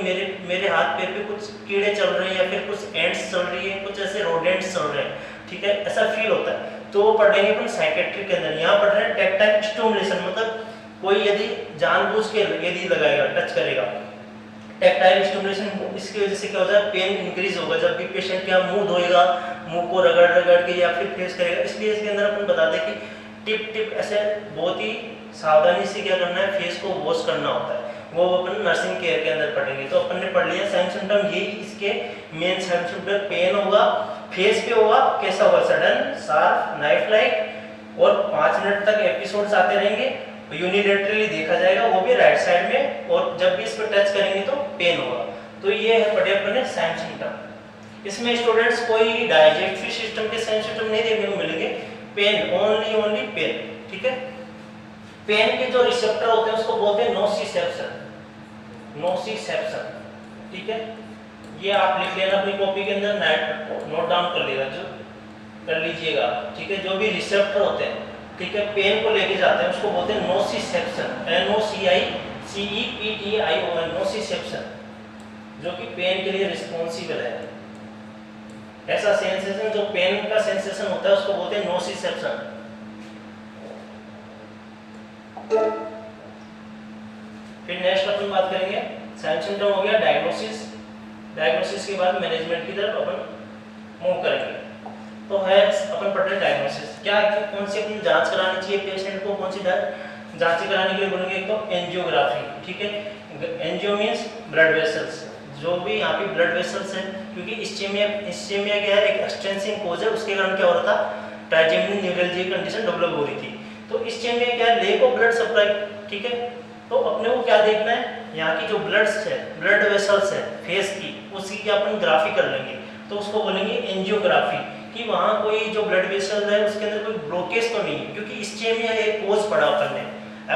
मेरे हाथ पैर पे कुछ कीड़े चल रहे हैं या फिर कुछ एंट्स चल रही है, कुछ ऐसे रोडेंट्स चल रहे हैं, ठीक है, ऐसा फील होता है। तो वो पढ़ेंगे अपन साइकेट्री के अंदर। यहाँ पढ़ रहे हैं टेक्टाइल स्टिमुलेशन, मतलब कोई यदि जानबूझ के यदि लगाएगा, टच करेगा, टेक्टाइल स्टिमुलेशन, इसकी वजह से क्या होता है, पेन इंक्रीज होगा। जब भी पेशेंट क्या मुंह धोएगा, मुंह को रगड़ रगड़ के या फिर फेस करेगा, इसलिए इसके अंदर अपन बता दें कि टिप टिप ऐसे बहुत ही सावधानी से क्या करना है, फेस को वॉश करना होता है, वो अपन नर्सिंग केयर के अंदर पढ़ेंगे। तो अपन ने पढ़ लिया साइन सिम्टम, यही इसके मेन साइन सिम्टम, पेन होगा, फेस पे होगा, कैसा होगा, सडन, शार्प, नाइफ लाइक, और 5 मिनट तक एपिसोड्स आते रहेंगे, यूनिलेटरली देखा जाएगा, वो भी राइट साइड में, और जब भी इस पर टच करेंगे तो पेन होगा। तो ये है पढ़े अपने साइन सिम्टम। इसमें स्टूडेंट्स कोई डाइजेस्टिव सिस्टम के साइन सिम्टम नहीं देखने को मिलेंगे, पेन, ओनली पेन, ठीक है। पेन के जो रिसेप्टर होते हैं उसको बोलते हैं नोसिसेप्शन, नोसिसेप्शन, ठीक है। ये आप लिख लेना अपनी कॉपी के अंदर, नोट डाउन कर लेगा, जो कर लीजिएगा, ठीक है। जो भी रिसेप्टर होते हैं, ठीक है, पेन को लेके जाते हैं, उसको बोलते हैं नोसिसेप्शन, NOCICEPTION, नोसिसेप्शन, जो कि पेन के लिए रिस्पॉन्सिबल है। ऐसा सेंसेशन जो पेन का सेंसेशन होता है उसको बोलते हैं नोसिसेप्शन। फिर नेक्स्ट अपन बात करेंगे, साइन सिम्टम हो गया, डायग्नोसिस, डायग्नोसिस के बाद मैनेजमेंट की तरफ अपन मूव करेंगे। तो है अपन पढ़ रहे डायग्नोसिस, क्या कौन सी अपनी जांच करानी चाहिए पेशेंट को, कौन सी जांच कराने के लिए बोलेंगे, एक तो एंजियोग्राफी, ठीक है। एंजियो मींस ब्लड वेसल्स, जो भी यहाँ पे ब्लड वेसल्स हैं, क्योंकि इस्चेमिया क्या है, एक एक्सटेंसिव कोज है, उसके कारण क्या हो रहा था, ट्राइजेमिनल न्यूरैल्जिया कंडीशन डेवलप हो रही थी। तो इस्चेमिया क्या है, लेक ऑफ ब्लड सप्लाई, ठीक है। तो अपने को क्या देखना है, यहाँ की जो ब्लड्स है, ब्लड वेसल्स है फेस की, उसकी क्या अपन ग्राफी कर लेंगे, तो उसको बोलेंगे एंजियोग्राफी, कि वहाँ कोई जो ब्लड वेसल है उसके अंदर कोई ब्लॉकेज तो नहीं है, क्योंकि इस्चेमिया एक कोज पड़ा अपन ने,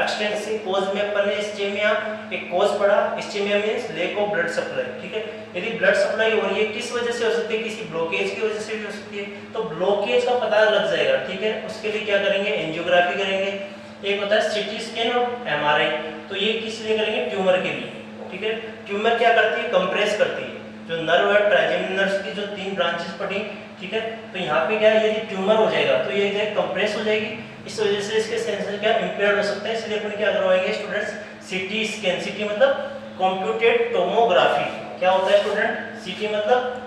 एक्सटेंसिव कोज में अपन ने इस्चेमिया एक कोज पड़ा, ischaemia means lack of blood supply, ठीक है। यदि ब्लड सप्लाई हो रही है, किस वजह से हो सकती है, किसी ब्लॉकेज की वजह से भी हो सकती है, तो ब्लॉकेज का पता लग जाएगा, ठीक है। उसके लिए क्या करेंगे, एंजियोग्राफी करेंगे। एक होता है सीटी स्कैन और एमआरआई, तो ये किस लिए करेंगे, ट्यूमर के लिए, ठीक है। ट्यूमर क्या करती है, कंप्रेस करती है, जो नर्व है ट्राइजेमिनल नर्व्स की जो 3 ब्रांचेस पड़ी, ठीक है। तो यहाँ पे क्या है, यदि ट्यूमर हो जाएगा तो ये जो कंप्रेस हो जाएगी, इस वजह से इसके सेंसर क्या इंपेयर्ड हो सकते हैं, इसलिए अपन क्या करवाएंगे स्टूडेंट्स, सीटी स्कैन। सीटी मतलब कंप्यूटेड टोमोग्राफी, क्या होता है स्टूडेंट, सीटी मतलब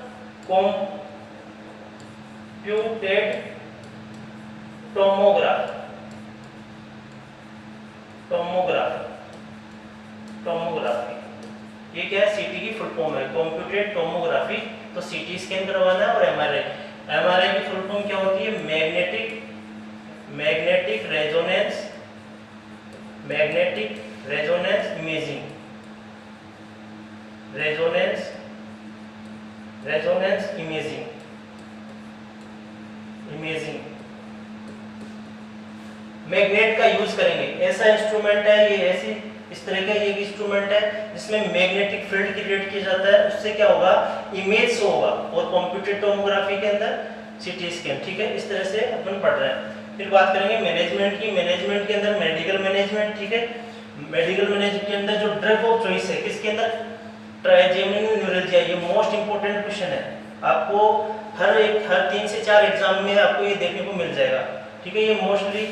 कंप्यूटेड टोमोग्राफी, टोमोग्राफी, ये क्या है, सीटी की फुल फॉर्म है, कंप्यूटेड टोमोग्राफी। तो सीटी स्कैन करवाना है, और एमआरआई की फुल फॉर्म क्या होती है, magnetic resonance imaging, resonance imaging, magnet का यूज करेंगे। ऐसा इंस्ट्रूमेंट है ये, ऐसी इस तरह का ये इंस्ट्रूमेंट है जिसमें मैग्नेटिक फील्ड क्रिएट किया जाता है, उससे क्या होगा, इमेज शो होगा, और कंप्यूटेड टोमोग्राफी के अंदर सीटी स्कैन, ठीक है। इस तरह से अपन पढ़ रहे हैं। फिर बात करेंगे मैनेजमेंट की, मैनेजमेंट के अंदर मेडिकल मैनेजमेंट, ठीक है। मेडिकल मैनेजमेंट के अंदर जो ड्रग ऑफ चॉइस है, किसके अंदर, ट्राइजेमिनल न्यूरैल्जिया, ये मोस्ट इंपोर्टेंट क्वेश्चन है, आपको हर 3 से 4 एग्जाम में आपको ये देखने को मिल जाएगा, ठीक है। ये मोस्टली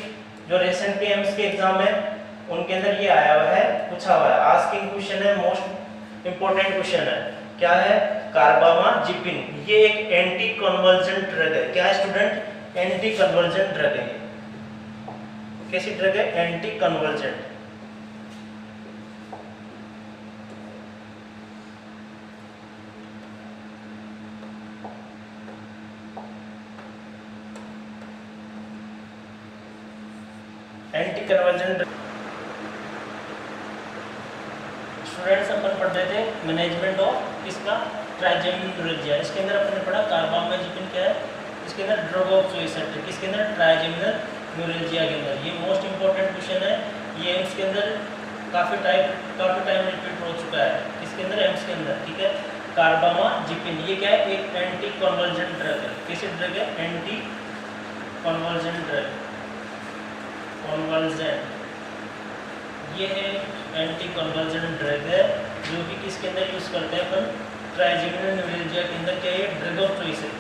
जो रिसेंट एम्स के एग्जाम है उनके अंदर ये आया हुआ है, पूछा हुआ है, आस्किंग क्वेश्चन है, मोस्ट इंपोर्टेंट क्वेश्चन है। क्या है, कार्बामाजिपिन, ये एक एंटी कन्वर्जेंट ड्रग है। क्या है स्टूडेंट, एंटी कन्वर्जेंट ड्रग है। कैसी ड्रग है, anti convergent. Anti convergent students अपन पढ़ रहे थे मैनेजमेंट ऑफ इसका ट्राइजेमिनल न्यूरैल्जिया। इसके अंदर अपन ने पढ़ा कार्बामाजिपिन क्या है, इसके अंदर ड्रग ऑफ चॉइस है, किसके अंदर, ट्राइजेमिनल न्यूरैल्जिया के अंदर। ये मोस्ट इंपोर्टेंट क्वेश्चन है, ये एम्स के अंदर काफ़ी टाइम रिपीट हो चुका है, इसके अंदर एम्स के अंदर, ठीक है। कार्बामाजिपिन ये क्या है, एक एंटी कन्वर्जेंट ड्रग है। कैसी ड्रग है, एंटी कन्वर्जेंट ड्रग, कन्वर्जेंट, ये है एंटी कन्वर्जेंट ड्रग है, जो कि किसके अंदर यूज करते हैं अपन, ट्राइजेमिनल न्यूरैल्जिया के अंदर। क्या ये ड्रग ऑफ चॉइस है।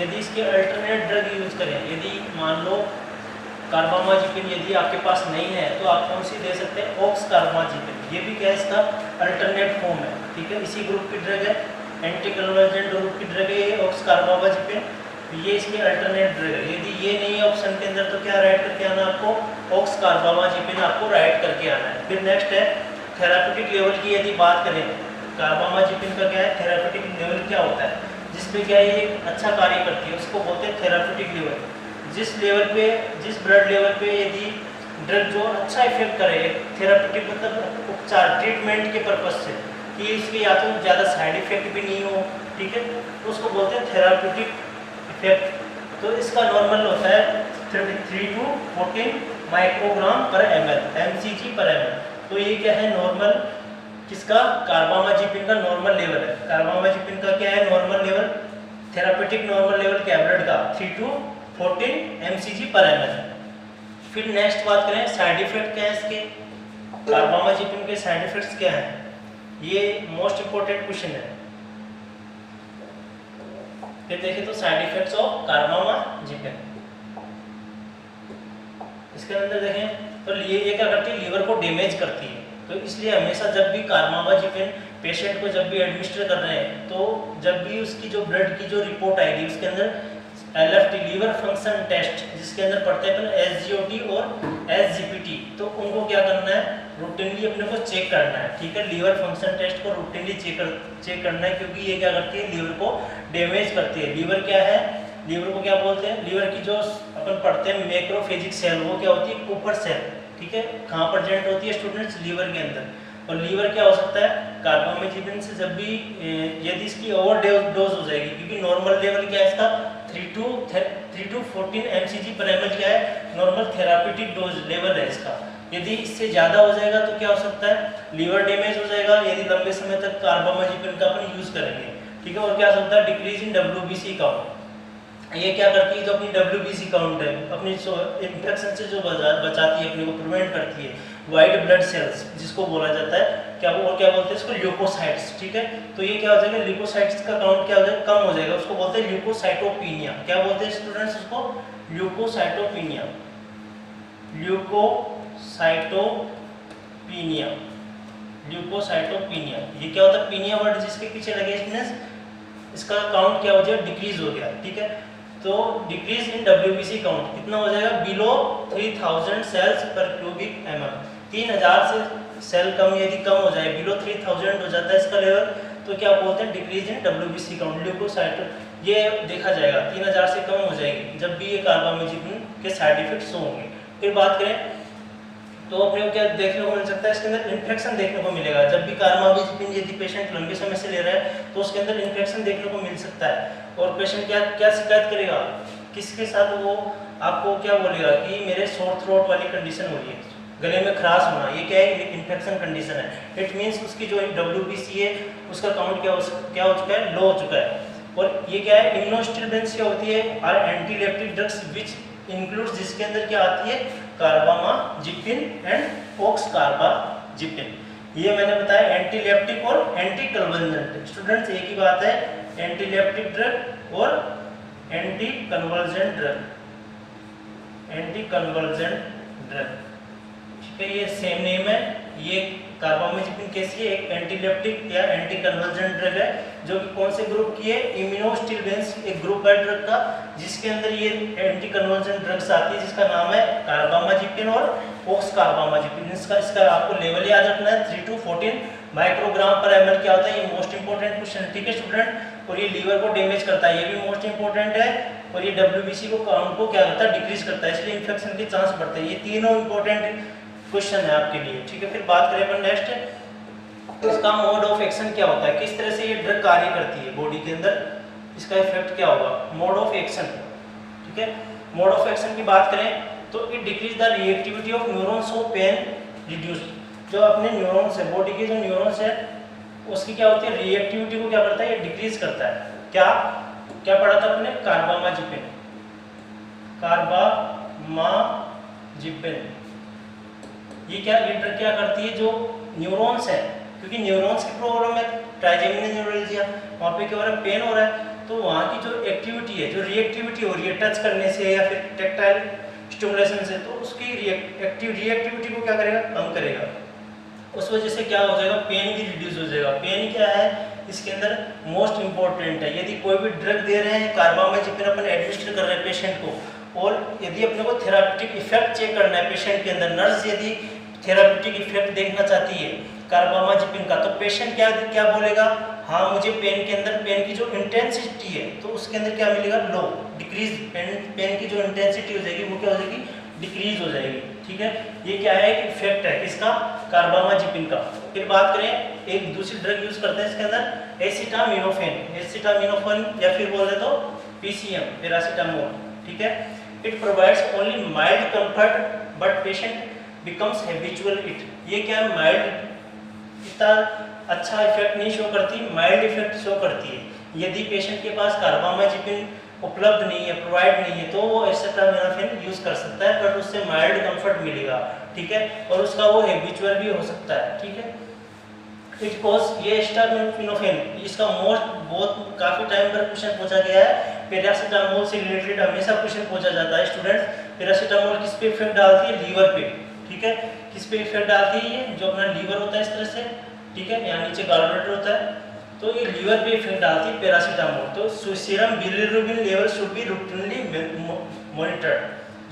यदि इसके अल्टरनेट ड्रग यूज करें, यदि मान लो कार्बामाजिपिन यदि आपके पास नहीं है तो आप कौन सी दे सकते हैं, ऑक्स कार्बामाजिपिन, ये भी क्या है इसका अल्टरनेट फॉर्म है, ठीक है। इसी ग्रुप की ड्रग है, एंटी कन्वर्जेंट ग्रुप की ड्रग है ये ऑक्स कार्बामाजिपिन, ये इसकी अल्टरनेट ड्रग है। यदि ये नहीं है ऑप्शन के अंदर तो क्या राइट करके आना आपको, ऑक्स कार्बामाजिपिन आपको राइट करके आना है। फिर नेक्स्ट है थेराप्यूटिक लेवल की, यदि बात करें कार्बामाजिपिन का क्या है, थेराप्यूटिक लेवल क्या होता है, जिसपे क्या ये अच्छा कार्य करती है, उसको बोलते हैं थेराप्यूटिक लेवल। जिस लेवल पे, जिस ब्लड लेवल पे यदि ड्रग जो अच्छा इफेक्ट करे, थेरापेटिक मतलब उपचार ट्रीटमेंट के पर्पज से, कि इसके या तो ज़्यादा साइड इफेक्ट भी नहीं हो, ठीक है, तो उसको बोलते हैं थेरापेटिक इफेक्ट। तो इसका नॉर्मल होता है 3 to 14 माइक्रोग्राम पर ml, mcg पर ml। तो ये क्या है नॉर्मल, किसका, कार्बामाजिपिन का नॉर्मल लेवल है। कार्बामाजिपिन का क्या है normal level, therapeutic normal level क्या है ब्लड का 3 to 14 mcg पर ml। फिर नेक्स्ट बात करें साइड इफेक्ट क्या है इसके, कार्बामाजिपिन के साइड इफेक्ट्स क्या हैं, ये मोस्ट इंपोर्टेंट क्वेश्चन है। फिर देखिए तो साइड इफेक्ट्स ऑफ कार्बामाजिपिन, इसके अंदर देखें तो ये क्या करती है, लीवर को डैमेज करती है। तो इसलिए हमेशा जब भी कार्बामाजिपिन पेशेंट को जब भी एडमिनिस्टर कर रहे हैं, तो जब भी उसकी जो ब्लड की जो रिपोर्ट आएगी उसके अंदर LFT लीवर फंक्शन टेस्ट, जिसके अंदर पढ़ते हैं SGOT और SGPT, तो उनको क्या करना है, रूटीनली अपने को चेक करना है, ठीक है। लीवर फंक्शन टेस्ट को रूटीनली चेक करना है, क्योंकि ये क्या करती है, लीवर को डैमेज करती है। लीवर क्या है, लीवर को क्या बोलते हैं, लीवर की जो अपन पढ़ते हैं मैक्रोफेजिक सेल, वो क्या होती है, कुपर सेल, ठीक है। कहाँ प्रेजेंट होती है स्टूडेंट्स, लीवर के अंदर। और लीवर क्या हो सकता है, कार्बामाजिपिन से जब भी यदि इसकी ओवर डोज हो जाएगी, क्योंकि नॉर्मल लेवल क्या है इसका 3 to 14 mcg पर ml क्या है, नॉर्मल थेरापेटिक डोज लेवल है इसका। यदि इससे ज़्यादा हो जाएगा तो क्या हो सकता है, लीवर डैमेज हो जाएगा, यदि लंबे समय तक कार्बामाजिपिन का अपन यूज़ करेंगे, ठीक है। और क्या हो सकता है, डिक्रीज इन WBC काउंट, ये क्या करती है, जो अपनी WBC काउंट है, अपनी इन्फेक्शन से जो बचाती है, अपने को प्रिवेंट करती है, वाइट ब्लड सेल्स जिसको बोला जाता है, क्या बोलते हैं इसको, ल्यूकोसाइट्स, ठीक है। तो ये क्या हो जाएगा, ल्यूकोसाइट्स का काउंट क्या हो जाएगा, कम हो जाएगा, उसको बोलते हैं ल्यूकोसाइटोपिनिया। क्या बोलते हैं स्टूडेंट्स उसको, ल्यूकोसाइटोपिनिया, ल्यूकोसाइटोपिनिया, ल्यूकोसाइटोपिनिया। ये क्या होता है, पीनिया वर्ड जिसके पीछे लगे स्टूडेंट्स, इसका काउंट क्या हो जाएगा, डिक्रीज हो गया, ठीक है। तो डिक्रीज इन WBC काउंट कितना हो जाएगा, बिलो 3000 सेल्स पर क्यूबिक mm, 3000 से सेल कम यदि कम हो जाए, बिलो 3000 हो जाता है इसका लेवल, तो क्या बोलते हैं, डिक्रीज इन WBC काउंट, ल्यूकोसाइटो, ये देखा जाएगा 3000 से कम हो जाएगी जब भी ये कार्बामाजिपिन के साइड इफेक्ट्स होंगे। फिर बात करें तो अपने को क्या देखने को मिल सकता है, इसके अंदर इन्फेक्शन देखने को मिलेगा। जब भी कार्बामाजिपिन यदि पेशेंट लंबे समय से ले रहा है तो उसके अंदर इन्फेक्शन देखने को मिल सकता है। और पेशेंट क्या शिकायत करेगा, किसके साथ, वो आपको क्या बोलेगा कि मेरे सोर थ्रोट वाली कंडीशन हो रही है, गले में खराश होना, ये क्या है, इन्फेक्शन कंडीशन है। इट मीन्स उसकी जो WBC है उसका काउंट क्या हो चुका है, लो हो चुका है। और ये क्या है, इम्यूनोस्टिमुलेंट्स क्या होती है, are antiepileptic drugs which includes, जिसके अंदर क्या आती है, कार्बामाजिपिन एंड ऑक्सकार्बाजिपिन। ये मैंने बताया एंटीलेप्टिक और एंटी कन्वर्जेंट। स्टूडेंट्स एक ही बात है, एंटीलेप्टिक ड्रग और एंटी कन्वर्जेंट ड्रग, ठीक है, ये सेम नेम है। ये कार्बामाजिपिन कैसी है, एक एंटीलेप्टिक या एंटी कन्वर्जेंट ड्रग है, जो कि कौन से ग्रुप की है, इम्यूनोस्टिमुलेंट्स एक ग्रुप है ड्रग का, जिसके अंदर ये एंटी कन्वर्जेंट ड्रग्स आती है, जिसका नाम है कार्बामाजिपिन और ऑक्सकार्बामाजिपिन। इसका आपको लेवल याद रखना है, 3 to 14 माइक्रोग्राम पर ml क्या होता है, ये मोस्ट इंपोर्टेंट क्वेश्चन, ठीक है स्टूडेंट। और ये लीवर को डैमेज करता है, ये भी मोस्ट इंपोर्टेंट है। और ये WBC को काउंट को क्या करता है, डिक्रीज करता है, इसलिए इन्फेक्शन के चांस बढ़ते हैं। ये तीनों इंपॉर्टेंट क्वेश्चन है आपके लिए, ठीक है। फिर बात करें अपन नेक्स्ट, इसका मोड ऑफ एक्शन क्या होता है, किस तरह से ये ड्रग कार्य करती है बॉडी के अंदर, इसका इफेक्ट क्या होगा, मोड ऑफ एक्शन, ठीक है। मोड ऑफ एक्शन की बात करें तो it decrease the reactivity of neurons of pen reduce. जो अपने न्यूरॉन्स है, बॉडी के जो न्यूरॉन्स है उसकी क्या होती है, रिएक्टिविटी को क्या करता है, ये डिक्रीज करता है। क्या पढ़ा था अपने, कार्बामाजिपिन, ये ड्रग क्या करती है, जो न्यूरॉन्स है, क्योंकि न्यूरॉन्स की प्रॉब्लम है, ट्राइजेमिनल न्यूरल्जिया, वहाँ पे क्या हो रहा है, पेन हो रहा है, तो वहाँ की जो एक्टिविटी है, जो रिएक्टिविटी हो रही है टच करने से या फिर टेक्टाइल स्टिमुलेशन से, तो उसकी रिएक्टिविटी को क्या करेगा, कम करेगा। उस वजह से क्या हो जाएगा, पेन भी रिड्यूस हो जाएगा। पेन क्या है, इसके अंदर मोस्ट इंपॉर्टेंट है। यदि कोई भी ड्रग दे रहे हैं, कार्बामाजिपिन अपन एडमिनिस्टर कर रहे हैं पेशेंट को, और यदि अपने को थेरापेटिक इफेक्ट चेक करना है पेशेंट के अंदर, नर्स यदि थेरापेटिक इफेक्ट देखना चाहती है कार्बामाजिपिन का, तो पेशेंट क्या बोलेगा, हाँ मुझे पेन के अंदर, पेन की जो इंटेंसिटी है तो उसके अंदर क्या मिलेगा, लो, डिक्रीज, पेन की जो इंटेंसिटी हो जाएगी वो क्या हो जाएगी, डिक्रीज हो जाएगी। ठीक है, ये क्या है, एक इफेक्ट है किसका, कार्बामाजिपिन का। फिर बात करें एक दूसरी ड्रग यूज करते हैं इसके अंदर, एसिटामिनोफेन या फिर बोल दे तो पीसीएम, पैरासीटामोल, ठीक है। It provides only mild comfort but patient becomes habitual it. ये क्या है, माइल्ड इतना अच्छा इफेक्ट नहीं शो करती, माइल्ड इफेक्ट शो करती है। यदि पेशेंट के पास कार्बामाजिपिन उपलब्ध नहीं है, प्रोवाइड नहीं है, तो वो एसिटामिनोफेन यूज कर सकता है, बट उससे माइल्ड कंफर्ट मिलेगा, ठीक है, और उसका वो हैबिचुअल भी हो सकता है, ठीक है। इट कॉज ये एसिटामिनोफेन इसका बहुत काफी टाइम पर क्वेश्चन पूछा गया है, पैरासीटामोल से रिलेटेड हमेशा क्वेश्चन पूछा जाता है स्टूडेंट्स। पैरासीटामोल किस पे इफेक्ट डालती है, लीवर पे, ठीक है, किस पे इफेक्ट डालती है, ये जो अपना लीवर होता है इस तरह से, ठीक है, यहाँ नीचे गॉलब्लैडर होता है, तो ये लीवर पे इफेक्ट डालती है पैरासीटामोल। तो serum bilirubin level should be routinely monitored.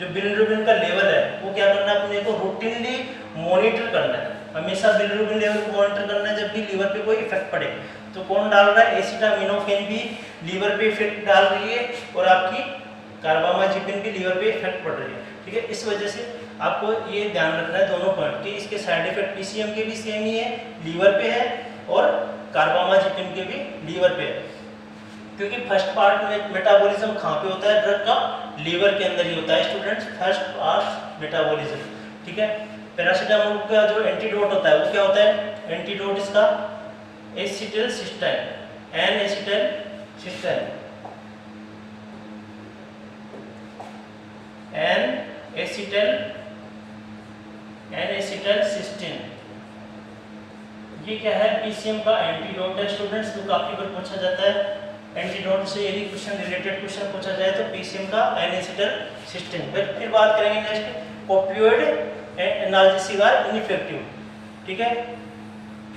जो बिलिरुबिन का लेवल है वो क्या करना है, अपने को रूटीनली मॉनिटर करना है, हमेशा बिलिरुबिन लेवल को मॉनिटर करना है जब भी लीवर पे कोई इफेक्ट पड़े। तो कौन डाल रहा है, एसिटामिनोफेन भी लीवर पे इफेक्ट डाल रही है और आपकी कार्बामाजिपिन भी लीवर पे इफेक्ट पड़ रही है, ठीक है। इस वजह से आपको ये ध्यान रखना है दोनों पॉइंट कि इसके साइड इफेक्ट पीसीएम के भी सेम ही है, लीवर पे है, और कार्बामाजिपिन के भी लीवर पे है। क्योंकि फर्स्ट पार्ट में मेटाबॉलिज्म कहाँ पे होता है ड्रग का, लीवर के अंदर ही होता है स्टूडेंट्स, फर्स्ट पार्ट मेटाबॉलिज्म, ठीक है। पैरासीटामोल का जो एंटीडोट होता है वो क्या होता है, एंटीडोट इसका एसिटिलसिस्टाइन, एन-एसिटिलसिस्टाइन, एन-एसिटिलसिस्टीन, ये क्या है, पीसीएम का एंटीडोट है स्टूडेंट्स, तो काफी बार पूछा जाता है एंटीडोट से, यदि क्वेश्चन रिलेटेड क्वेश्चन पूछा जाए तो पीसीएम का एन-एसिटिलसिस्टीन। फिर बात करेंगे next, opioid analgesic are ineffective, ठीक है,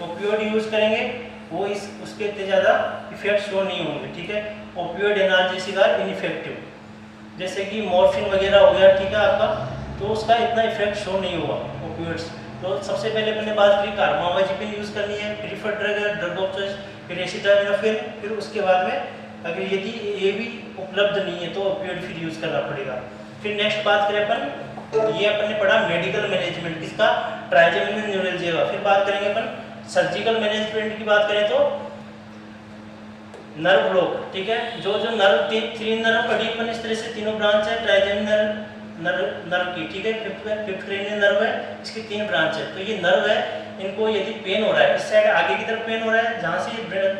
ओपियोइड यूज करेंगे वो उसके इतने ज़्यादा इफेक्ट शो नहीं होंगे, ठीक है। ओपियोइड एनाल्जेसिक आर इनइफेक्टिव, जैसे कि मॉर्फिन वगैरह हो गया, ठीक है आपका, तो उसका इतना इफेक्ट शो नहीं हुआ ओपियोइड्स। तो सबसे पहले मैंने बात करी कार्बामाजिपिन यूज करनी है, प्रीफर्ड ड्रग है, ड्रग ऑफ चॉइस, फिर एसिटामिनोफेन, फिर उसके बाद में अगर यदि ये भी उपलब्ध नहीं है तो ओपियोइड फिर यूज करना पड़ेगा। फिर नेक्स्ट बात करें अपन, ये अपन ने पढ़ा मेडिकल मैनेजमेंट किसका, ट्राइजेमिनल न्यूरल्जिया। फिर बात करेंगे अपन सर्जिकल मैनेजमेंट की बात करें तो नर्व ब्लॉक, ठीक है, जो नर्व तीन नर्व पढ़ी अपन इस तरह से, तीनों ब्रांच है ट्राइजेमिनल नर्व की, ठीक है, फिफ्थ क्रेनियल नर्व है, इसकी 3 ब्रांच है। तो ये नर्व है, इनको यदि पेन हो रहा है, इस साइड आगे की तरफ पेन हो रहा है, जहाँ से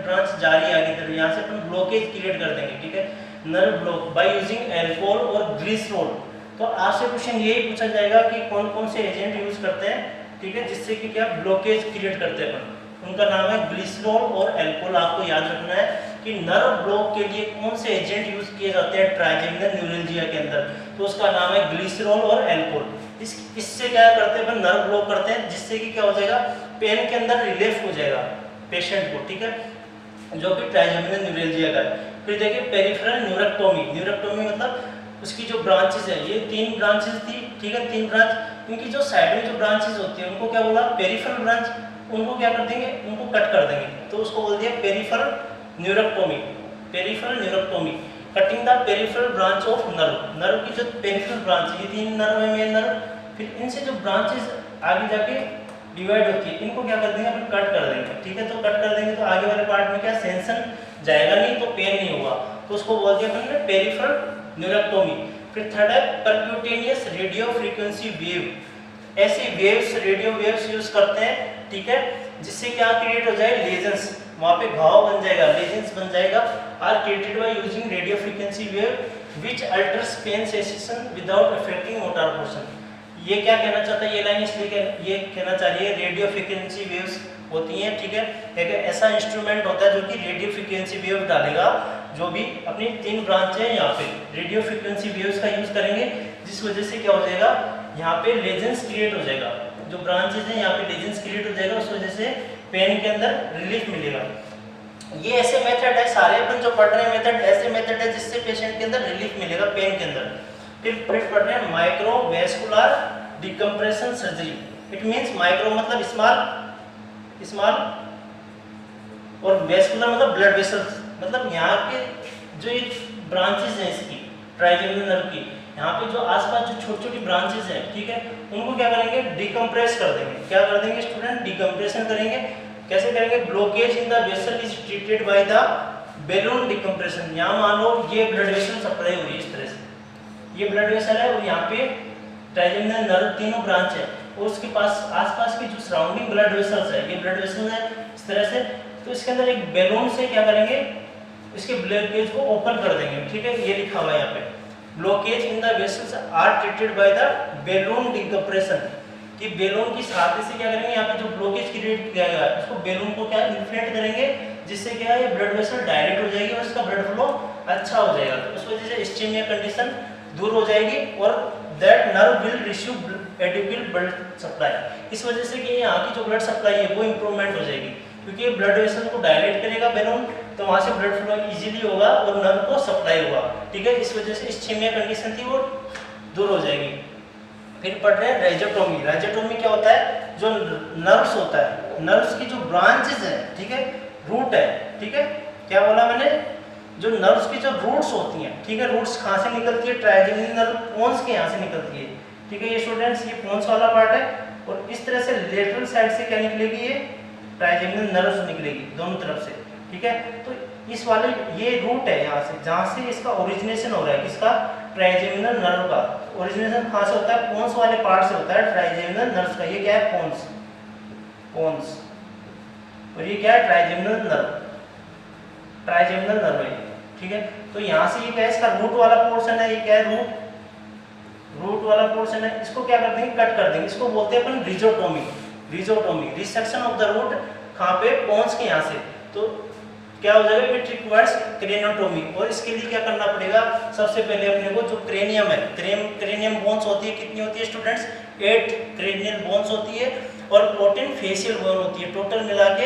ब्रांच जा रही है आगे की तरफ, यहाँ से अपन ब्लॉकेज क्रिएट कर देंगे, ठीक है, nerve block by using alcohol और ग्लिसरॉल। तो आपसे क्वेश्चन यही पूछा जाएगा कि कौन कौन से एजेंट यूज करते हैं, ठीक है, जिससे कि क्या ब्लॉकेज क्रिएट करते हैं अपन, उनका नाम है ग्लिसरॉल और एल्कोहल। आपको याद रखना है कि नर्व ब्लॉक के लिए कौन से एजेंट यूज किए जाते हैं ट्राइजेमिनल न्यूरल्जिया के अंदर, तो उसका नाम है ग्लिसरॉल और एल्कोहल। इससे क्या करते हैं, नर्व ब्लॉक करते हैं, जिससे कि क्या हो जाएगा, पेन के अंदर रिलीफ हो जाएगा पेशेंट को, ठीक है, जो कि ट्राइजेमिनल न्यूरल्जिया का है। फिर देखिए पेरिफेरल न्यूरेक्टोमी, न्यूरेक्टोमी मतलब उसकी जो ब्रांचेस है, ये 3 ब्रांचेस थी, ठीक है, 3 ब्रांच, इनकी जो साइड में जो ब्रांचेस होती है उनको क्या बोला, पेरिफेरल ब्रांच, उनको क्या कर देंगे, उनको कट कर देंगे, तो उसको बोल दिया peripheral neurectomy, peripheral neurectomy, cutting the peripheral branch of nerve. Nerve की जो पेरिफेरल ब्रांच है, ये 3 नर्व है, मेन नर्व, फिर इनसे जो ब्रांचेस आगे जाके डिवाइड होती है, इनको क्या कर देंगे, अपन कट कर देंगे, ठीक है। तो कट कर देंगे तो आगे वाले पार्ट में क्या सेंसन जाएगा नहीं, तो पेन नहीं होगा, तो उसको बोल दिया अपन ने पेरिफेरल न्यूरेक्टोमी। फिर थर्ड है परक्यूटेनियस रेडियो फ्रीक्वेंसी वेव, ऐसी वेव्स, रेडियो वेव्स यूज करते हैं, ठीक है, जिससे क्या क्रिएट हो जाए, लेजन्स, वहाँ पे घाव बन जाएगा, लेजन्स बन जाएगा, are created by using radio frequency wave which alters pain sensation without affecting motor portion. ये क्या कहना चाहता है, ये लाइन इसलिए ये कहना चाह रही है, रेडियो फ्रीक्वेंसी वेव्स होती हैं, ठीक है, एक ऐसा इंस्ट्रूमेंट होता है जो कि रेडियो फ्रीक्वेंसी वेव डालेगा, जो भी अपनी 3 ब्रांच है यहाँ पे रेडियो फ्रीक्वेंसी वेव्स का यूज करेंगे, जिस वजह से क्या हो जाएगा, यहाँ पे लेजेंस क्रिएट हो जाएगा, जो ब्रांचेस हैं यहाँ पे लेजेंस क्रिएट हो जाएगा, उस वजह से पेन के अंदर रिलीफ मिलेगा। ये ऐसे मेथड है, सारे अपन जो पढ़ रहे हैं मेथड ऐसे मेथड है जिससे पेशेंट के अंदर रिलीफ मिलेगा पेन के अंदर। फिर पढ़ रहे हैं microvascular decompression surgery, it means micro मतलब स्मॉल और वेस्कुलर मतलब ब्लड वेसल्स, मतलब यहाँ के जो ये ब्रांचेस हैं इसकी ट्राइजेमिनल नर्व की, यहाँ पे जो आसपास जो छोटी छोटी ब्रांचेस हैं, ठीक है, उनको क्या करेंगे, डिकम्प्रेस कर देंगे। क्या कर देंगे स्टूडेंट, डिकम्प्रेशन करेंगे। कैसे करेंगे, blockage in the vessel is treated by the balloon decompression. यहाँ मान लो ये ब्लड वेसल सप्लाई हो रही है इस तरह से, ये ब्लड वेसल है और यहाँ पे ट्राइजेमिनल नर्व तीनों ब्रांच है और उसके पास आसपास की जो सराउंडिंग ब्लड वेसल्स है, ये ब्लड वेसल्स है इस तरह से। तो इसके अंदर एक बैलून से क्या करेंगे, इसके ब्लॉकेज को ओपन कर देंगे, ठीक है, ये लिखा हुआ है यहाँ पे, blockage in the vessels are treated by the balloon decompression. कि बैलून की सहायता से क्या करेंगे, यहाँ पे जो ब्लॉकेज क्रिएट किया गया है उसको बैलून को क्या इन्फ्लेट करेंगे, जिससे क्या है ये ब्लड वेसल डायरेक्ट हो जाएगी और इसका ब्लड फ्लो अच्छा हो जाएगा। तो उस वजह से इस्चेमिया कंडीशन दूर हो जाएगी और that nerve will receive adequate blood supply. इस वजह से कि यहाँ की जो ब्लड सप्लाई है वो इम्प्रूवमेंट हो जाएगी, क्योंकि ब्लड वेसल को डायलेट करेगा बैलून, तो वहाँ से ब्लड फ्लो इजीली होगा और नर्व को सप्लाई होगा, ठीक है। इस वजह से इस्चेमिया कंडीशन थी वो दूर हो जाएगी। फिर पढ़ रहे हैं राइजोटोमी। राइजोटोमी क्या होता है, जो नर्व्स होता है, नर्व्स की जो ब्रांचेस है, ठीक है, रूट है, ठीक है, क्या बोला मैंने, जो नर्व्स की जो रूट्स होती हैं, ठीक है, रूट्स कहाँ से निकलती है, ट्राइजेमिनल नर्व पोन्स के यहाँ से निकलती है, ठीक है। ये स्टूडेंट्स ये पोन्स वाला पार्ट है और इस तरह से लेटरल साइड से क्या निकलेगी, ये ट्राइजेमिनल नर्व्स निकलेगी दोनों तरफ से, ठीक है। तो इस वाले ये रूट है यहाँ से, जहाँ से इसका ओरिजिनेशन हो रहा है, किसका, ट्राइजेमिनल नर्व का। ओरिजिनेशन कहाँ से होता है, पोन्स वाले पार्ट से होता है, ट्राइजेमिनल नर्व का। ये क्या है, पोन्स, पोन्स, और ये क्या है, ट्राइजेमिनल नर्व, ट्राइजेमिनल नर्व है, ठीक है। तो यहाँ से ये क्या है, इसका रूट वाला पोर्शन है, ये क्या है, रूट वाला पोर्शन है, इसको क्या कर देंगे, कट कर देंगे। इसको बोलते हैं अपन रिजोटोमी, रिजोटोमी, रिसेक्शन ऑफ द रूट, कहाँ पे, पोन्स के यहाँ से। तो क्या हो जाएगा, इट रिक्वायर्स क्रेनियोटोमी। और इसके लिए क्या करना पड़ेगा, सबसे पहले अपने को जो क्रेनियम है, क्रेनियम बोन्स होती है, कितनी होती है स्टूडेंट्स, 8 क्रेनियल बोन्स होती है और 14 फेशियल बोन होती है, टोटल मिला के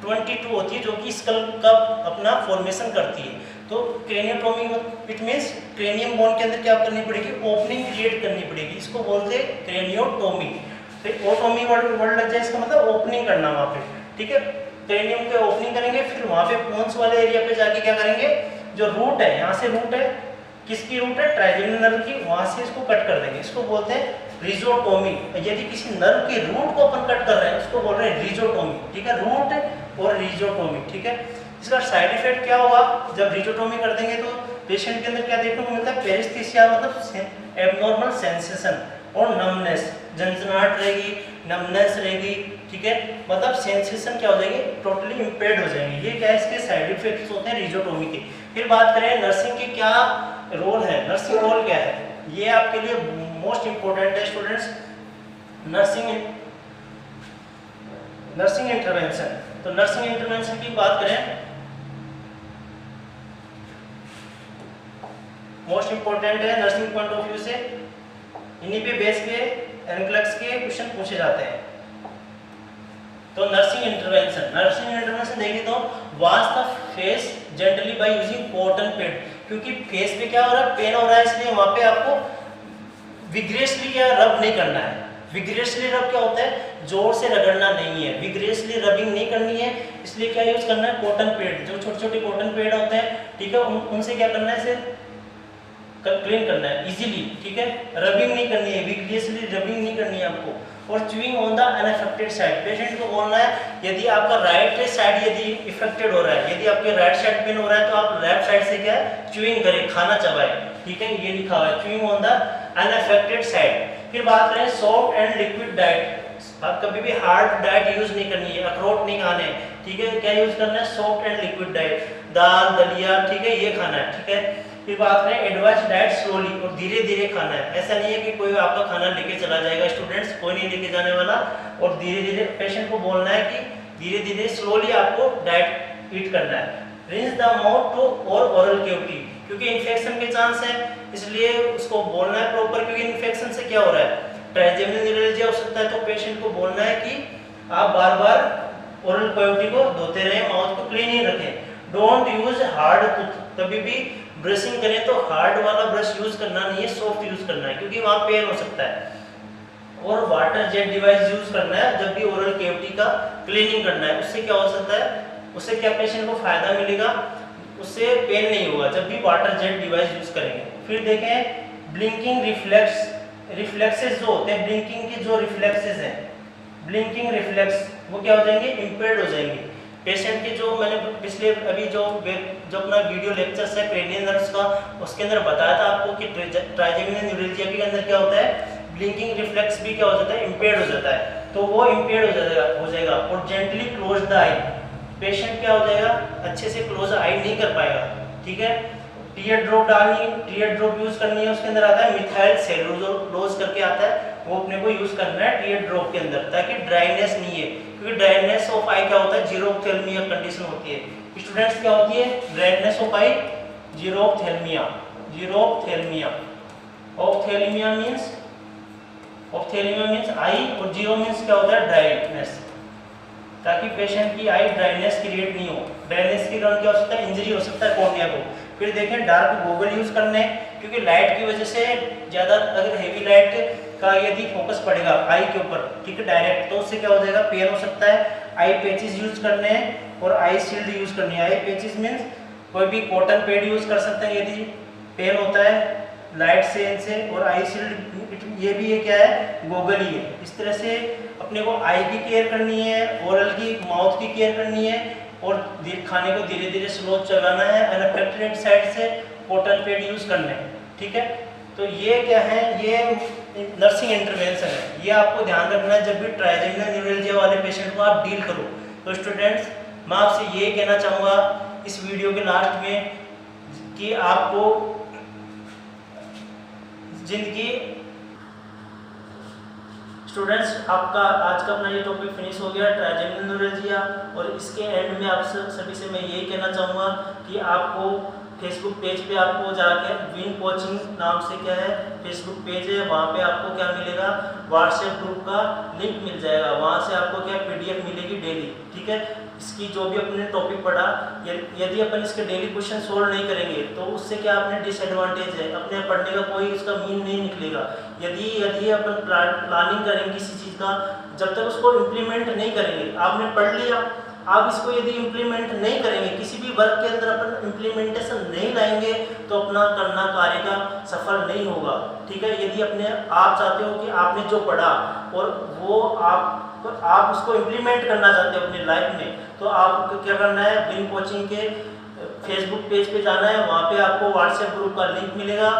22 होती है, जो कि स्कल का अपना फॉर्मेशन करती है। तो craniotomy it means cranium bone के अंदर क्या करनी पड़ेगी, ओपनिंग क्रिएट करनी पड़ेगी, इसको बोलते हैं क्रेनियोटोमी। फिर ओटोमी वर्ड लग जाए, इसका मतलब ओपनिंग करना वहाँ पे, ठीक है। क्रेनियम के ओपनिंग करेंगे, फिर वहाँ पे पोन्स वाले एरिया पे जाके क्या करेंगे, जो रूट है, यहाँ से रूट है, किसकी रूट है, ट्राइजेमिनल नर्व की, वहाँ से इसको कट कर देंगे, इसको बोलते हैं रिजोटोमी। यदि किसी नर्व के रूट को अपन कट कर रहे हैं, इसको बोल रहे हैं रिजोटोमी, ठीक है, रूट और रिजोटोमी, ठीक है। इसका साइड इफेक्ट क्या होगा, जब रिजोटोमी कर देंगे तो पेशेंट के अंदर क्या देखने को मिलता है, पेरिस्थेसिया मतलब एब्नॉर्मल सेंसेशन और नमनेस, झंझनाहट रहेगी, नमनेस रहेगी, ठीक है, मतलब सेंसेशन क्या हो जाएगी, टोटली इम्पेयर्ड हो जाएंगे। ये क्या है, इसके साइड इफेक्ट्स होते हैं रिजोटोमी के। फिर बात करें नर्सिंग की क्या रोल है, नर्सिंग रोल क्या है, ये आपके लिए मोस्ट इंपोर्टेंट है स्टूडेंट्स। Nursing intervention. तो नर्सिंग इंटरवेंशन की बात करें, मोस्ट इंपोर्टेंट है नर्सिंग पॉइंट ऑफ व्यू से, इन्हीं पे बेस पे एनक्लेक्स के क्वेश्चन पूछे जाते हैं। तो नर्सिंग इंटरवेंशन देखिए तो wash the face gently by using cotton pad, क्योंकि फेस पे क्या हो रहा है, पेन हो रहा है, इसलिए वहाँ पे आपको विग्रेसली क्या रब नहीं करना है। विग्रेसली रब क्या होता है, जोर से रगड़ना नहीं है, विग्रेसली रबिंग नहीं करनी है, इसलिए क्या यूज करना है, कॉटन पैड, जो छोटे छोटे कॉटन पैड होते हैं, ठीक है, उनसे क्या करना है, इसे क्लीन करना है इजीली, ठीक है, रबिंग नहीं करनी है, विग्रेसली रबिंग नहीं करनी है आपको। और chewing on the unaffected side, patient को बोलना है यदि आपका राइट साइड यदि इफेक्टेड हो रहा है, यदि आपके राइट साइड पेन हो रहा है तो आप लेफ्ट साइड से क्या है, च्यूइंग करें, खाना चबाएं, ठीक है, ये लिखा हुआ है chewing on the unaffected side. फिर बात करें सॉफ्ट एंड लिक्विड डाइट, आप कभी भी हार्ड डाइट यूज नहीं करनी है, अखरोट नहीं खाने, ठीक है, क्या यूज करना है, सॉफ्ट एंड लिक्विड डाइट, दाल दलिया, ठीक है, ये खाना है, ठीक है। फिर बात करें एडवांस डाइट स्लोली, और धीरे धीरे खाना है, ऐसा नहीं है कि कोई आपका खाना लेके चला जाएगा स्टूडेंट्स, कोई नहीं लेके जाने वाला, और धीरे धीरे पेशेंट को बोलना है कि धीरे धीरे स्लोली आपको डाइट ईट करना है। रिंस द माउथ टू और ओरल कैविटी, क्योंकि इन्फेक्शन के चांस है, इसलिए उसको बोलना है प्रॉपर, क्योंकि इन्फेक्शन से क्या हो रहा है, ट्राइजेमिनल न्यूरोलॉजी हो सकता है, तो पेशेंट को बोलना है कि आप बार बार ओरल कैविटी को धोते रहें, माउथ को क्लीन ही रखें। डोंट यूज हार्ड टूथ, कभी भी ब्रशिंग करें तो हार्ड वाला ब्रश यूज करना नहीं है, सॉफ्ट यूज करना है, क्योंकि वहाँ पेन हो सकता है। और वाटर जेट डिवाइस यूज करना है जब भी ओरल कैविटी का क्लीनिंग करना है, उससे क्या हो सकता है, उससे क्या पेशेंट को फायदा मिलेगा, उससे पेन नहीं होगा जब भी वाटर जेट डिवाइस यूज करेंगे। फिर देखें ब्लिंकिंग रिफ्लेक्सेस जो होते हैं, ब्लिंकिंग के जो रिफ्लेक्सेस हैं, ब्लिंकिंग रिफ्लेक्स वो क्या हो जाएंगे, इम्पेयर्ड हो जाएंगे। पेशेंट के जो मैंने पिछले अभी जो अपना वीडियो लेक्चर्स है क्रेनियल नर्व्स का, उसके अंदर बताया था आपको कि ट्राइजेमिनल न्यूरेल्जिया के अंदर क्या होता है, ब्लिंकिंग रिफ्लेक्स भी क्या हो जाता है, इम्पेयर्ड हो जाता है। तो वो इम्पेयर्ड हो जाएगा और gently close the I, patient क्या हो जाएगा, अच्छे से क्लोज आई नहीं कर पाएगा। ठीक है, टीयर ड्रॉप डालनी, टीयर ड्रॉप यूज करनी है, उसके अंदर आता है मिथाइल सेलुलोज करके आता है, वो अपने को यूज करना है टीयर ड्रॉप के अंदर, ताकि ड्राइनेस नहीं है, क्योंकि ड्राइनेस ऑफ आई क्या होता है, जीरोफ्थेल्मिया कंडीशन होती है। स्टूडेंट्स क्या होती है dryness of eye, xerophthalmia, xerophthalmia. Ophthalmia means eye और जीरो मींस क्या होता है, ड्राइनेस, ताकि पेशेंट की आई ड्राइनेस क्रिएट नहीं हो। ड्राइनेस के कारण क्या हो सकता है, इंजरी हो सकता है कॉर्निया को। फिर देखें डार्क गॉगल यूज करने, क्योंकि लाइट की वजह से ज़्यादा अगर हेवी लाइट का यदि फोकस पड़ेगा आई के ऊपर, ठीक है डायरेक्ट, तो उससे क्या हो जाएगा, पेन हो सकता है। आई पैचेस यूज करने हैं और आई शील्ड यूज करनी है। आई पैचेस मींस कोई भी कॉटन पैड यूज कर सकते हैं यदि पेन होता है लाइट से, और आई शील्ड ये भी ये क्या है, गॉगल ही है। इस तरह से अपने को आई की केयर करनी है, ओरल की, माउथ की केयर करनी है, और खाने को धीरे धीरे स्लो चलाना है। अनअफेक्टेड साइड से कॉटन पैड यूज करने हैं। ठीक है, तो ये क्या है, ये नर्सिंग इंटरवेंशन है, ये आपको ध्यान रखना है जब भी ट्राइजेमिनल न्यूरेल्जिया वाले पेशेंट को आप डील करो। तो स्टूडेंट्स मैं आपसे ये कहना चाहूँगा इस वीडियो के लास्ट में कि आपको जिंदगी, स्टूडेंट्स आपका आज का अपना ये टॉपिक फिनिश हो गया ट्राइजेमिनल न्यूरेल्जिया, और इसके एंड में आप सभी से मैं यही कहना चाहूँगा कि आपको फेसबुक पेज पे आपको जाके विन कोचिंग नाम से क्या है फेसबुक पेज है, वहाँ पे आपको क्या मिलेगा, व्हाट्सएप ग्रुप का लिंक मिल जाएगा, वहाँ से आपको क्या पीडीएफ मिलेगी डेली। ठीक है, इसकी जो भी अपने टॉपिक पढ़ा, यदि अपन इसके डेली क्वेश्चन सोल्व नहीं करेंगे तो उससे क्या अपने डिसएडवांटेज है, अपने पढ़ने का कोई इसका मीन नहीं निकलेगा। यदि अपन प्लानिंग करेंगे किसी चीज़ का, जब तक उसको इम्प्लीमेंट नहीं करेंगे, आपने पढ़ लिया, आप इसको यदि इम्प्लीमेंट नहीं करेंगे, किसी भी वर्क के अंदर अपन इम्प्लीमेंटेशन नहीं लाएंगे तो अपना करना कार्य का सफल नहीं होगा। ठीक है, यदि अपने आप चाहते हो कि आपने जो पढ़ा और वो आप उसको इम्प्लीमेंट करना चाहते हो अपनी लाइफ में, तो आपको क्या करना है, विन कोचिंग के फेसबुक पेज पे जाना है, वहाँ पे आपको व्हाट्सएप ग्रुप का लिंक मिलेगा,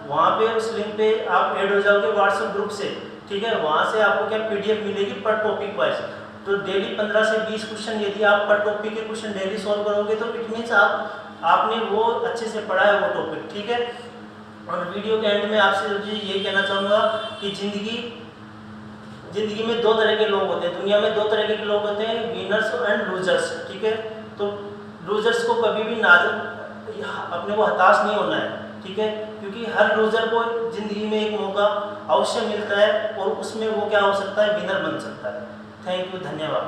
वहाँ पे उस लिंक पे आप ऐड हो जाओगे व्हाट्सएप ग्रुप से। ठीक है, वहाँ से आपको क्या पीडीएफ मिलेगी पर टॉपिक वाइज। तो डेली 15 से 20 क्वेश्चन यदि आप पर टॉपिक के क्वेश्चन डेली सॉल्व करोगे तो इट मीन्स आपने वो अच्छे से पढ़ा है वो टॉपिक। ठीक है, और वीडियो के एंड में आपसे ये कहना चाहूँगा कि जिंदगी में दो तरह के लोग होते हैं, दुनिया में दो तरह के लोग होते हैं, विनर्स एंड लूजर्स। ठीक है, तो लूजर्स को कभी भी अपने को हताश नहीं होना है। ठीक है, क्योंकि हर लूजर को जिंदगी में एक मौका अवश्य मिलता है और उसमें वो क्या हो सकता है, विनर बन सकता है। थैंक यू, धन्यवाद।